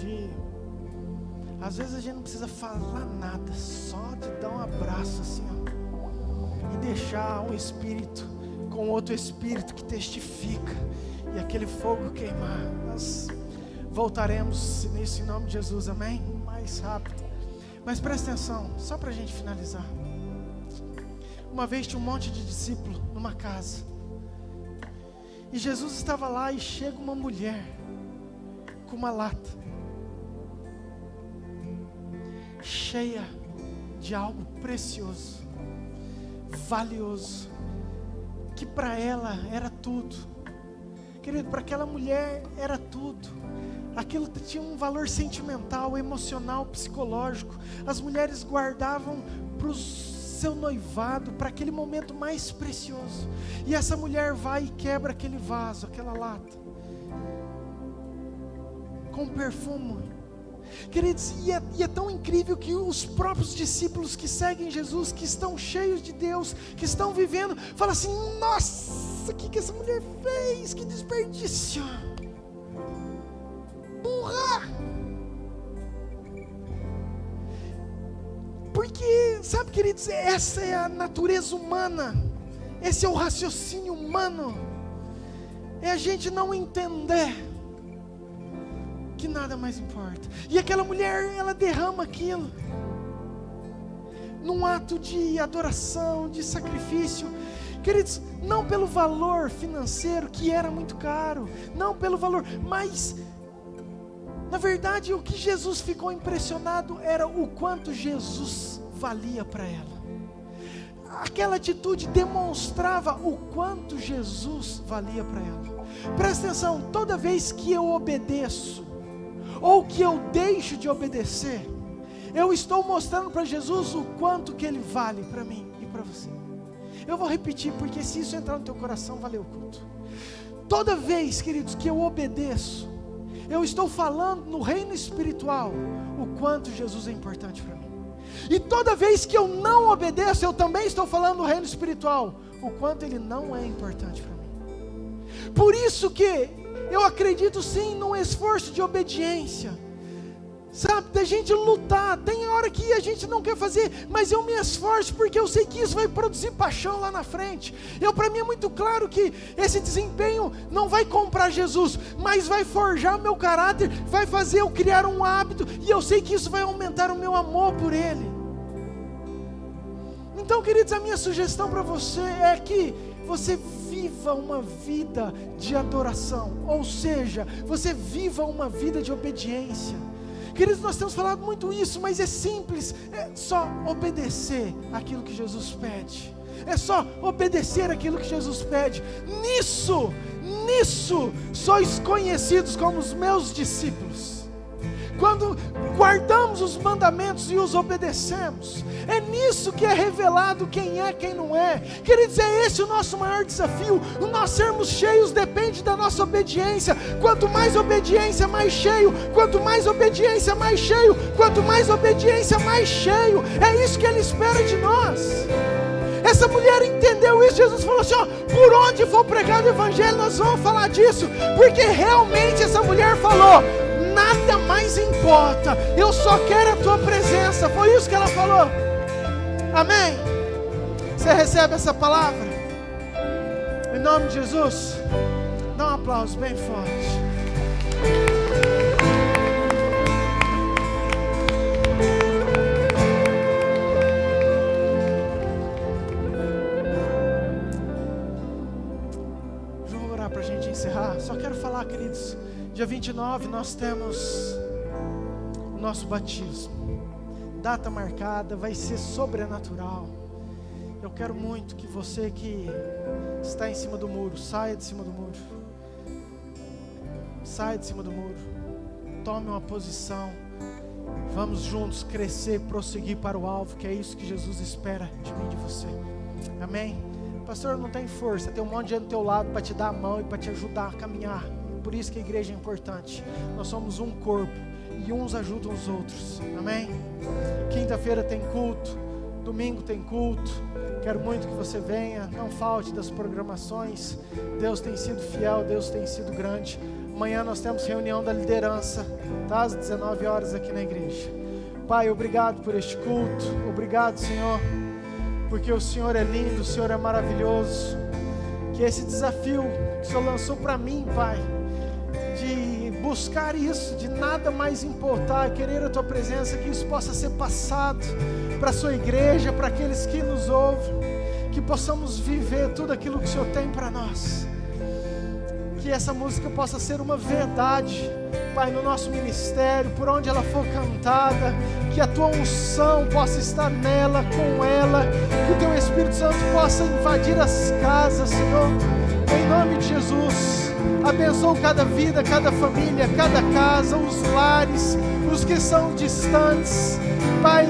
às vezes a gente não precisa falar nada, só de dar um abraço assim, ó, e deixar um espírito com outro espírito que testifica, e aquele fogo queimar. Nós voltaremos nisso em nome de Jesus, amém? Mais rápido. Mas presta atenção, só para a gente finalizar. Uma vez tinha um monte de discípulo numa casa, e Jesus estava lá, e chega uma mulher com uma lata cheia de algo precioso, valioso, que para ela era tudo. Querido, para aquela mulher era tudo. Aquilo tinha um valor sentimental, emocional, psicológico. As mulheres guardavam para o seu noivado, para aquele momento mais precioso. E essa mulher vai e quebra aquele vaso, aquela lata, com perfume. Queridos, e é tão incrível que os próprios discípulos que seguem Jesus, que estão cheios de Deus, que estão vivendo, falam assim: nossa, o que essa mulher fez? Que desperdício! Burra! Porque, sabe, queridos, essa é a natureza humana, esse é o raciocínio humano, é a gente não entender que nada mais importa. E aquela mulher, ela derrama aquilo num ato de adoração, de sacrifício. Queridos, não pelo valor financeiro, que era muito caro, não pelo valor, mas na verdade o que Jesus ficou impressionado era o quanto Jesus valia para ela. Aquela atitude demonstrava o quanto Jesus valia para ela. Presta atenção, toda vez que eu obedeço, ou que eu deixo de obedecer, eu estou mostrando para Jesus o quanto que Ele vale para mim e para você. Eu vou repetir, porque se isso entrar no teu coração, valeu o culto. Toda vez, queridos, que eu obedeço, eu estou falando no reino espiritual o quanto Jesus é importante para mim. E toda vez que eu não obedeço, eu também estou falando no reino espiritual o quanto Ele não é importante para mim. Por isso que eu acredito sim num esforço de obediência, sabe, da gente lutar. Tem hora que a gente não quer fazer, mas eu me esforço, porque eu sei que isso vai produzir paixão lá na frente. Para mim é muito claro que esse desempenho não vai comprar Jesus, mas vai forjar o meu caráter, vai fazer eu criar um hábito, e eu sei que isso vai aumentar o meu amor por Ele. Então, queridos, a minha sugestão para você é que você viva uma vida de adoração, ou seja, você viva uma vida de obediência. Queridos, nós temos falado muito isso, mas é simples, é só obedecer aquilo que Jesus pede. é só obedecer aquilo que Jesus pede. Nisso sois conhecidos como os meus discípulos. Quando guardamos os mandamentos e os obedecemos, é nisso que é revelado quem é, quem não é. Queridos, é esse o nosso maior desafio. O nós sermos cheios depende da nossa obediência. Quanto mais obediência, mais cheio. Quanto mais obediência, mais cheio. Quanto mais obediência, mais cheio. É isso que Ele espera de nós. Essa mulher entendeu isso. Jesus falou assim, ó, por onde for pregado o evangelho, nós vamos falar disso. Porque realmente essa mulher falou, nada mais importa, eu só quero a tua presença. Foi isso que ela falou. Amém? Você recebe essa palavra? Em nome de Jesus, dá um aplauso bem forte. Vamos orar para a gente encerrar. Só quero falar, queridos, dia 29 nós temos o nosso batismo. Data marcada, vai ser sobrenatural. Eu quero muito que você que está em cima do muro, saia de cima do muro. Saia de cima do muro. Tome uma posição. Vamos juntos crescer, prosseguir para o alvo, que é isso que Jesus espera de mim e de você. Amém? Pastor, não tem força, tem um monte de gente do teu lado para te dar a mão e para te ajudar a caminhar. Por isso que a igreja é importante. Nós somos um corpo e uns ajudam os outros. Amém? Quinta-feira tem culto, domingo tem culto. Quero muito que você venha, não falte das programações. Deus tem sido fiel, Deus tem sido grande. Amanhã nós temos reunião da liderança, tá? Às 19 horas aqui na igreja. Pai, obrigado por este culto. Obrigado, Senhor, porque o Senhor é lindo, o Senhor é maravilhoso. Que esse desafio que o Senhor lançou para mim, Pai, de buscar isso, de nada mais importar, querer a Tua presença, que isso possa ser passado para a Sua igreja, para aqueles que nos ouvem, que possamos viver tudo aquilo que o Senhor tem para nós. Que essa música possa ser uma verdade, Pai, no nosso ministério, por onde ela for cantada, que a Tua unção possa estar nela, com ela, que o Teu Espírito Santo possa invadir as casas, Senhor, em nome de Jesus. Abençoa cada vida, cada família, cada casa, os lares, os que são distantes, Pai,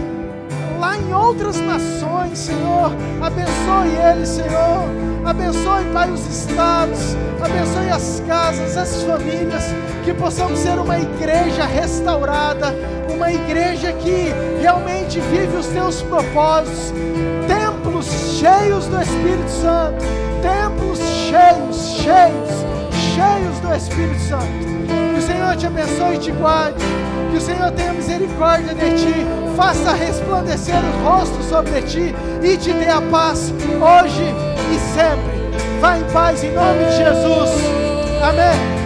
lá em outras nações, Senhor, abençoe eles, Senhor, abençoe, Pai, os estados, abençoe as casas, as famílias, que possamos ser uma igreja restaurada, uma igreja que realmente vive os Teus propósitos, templos cheios do Espírito Santo, templos cheios do Espírito Santo. Que o Senhor te abençoe e te guarde, que o Senhor tenha misericórdia de ti, faça resplandecer o rosto sobre ti e te dê a paz hoje e sempre. Vá em paz em nome de Jesus. Amém.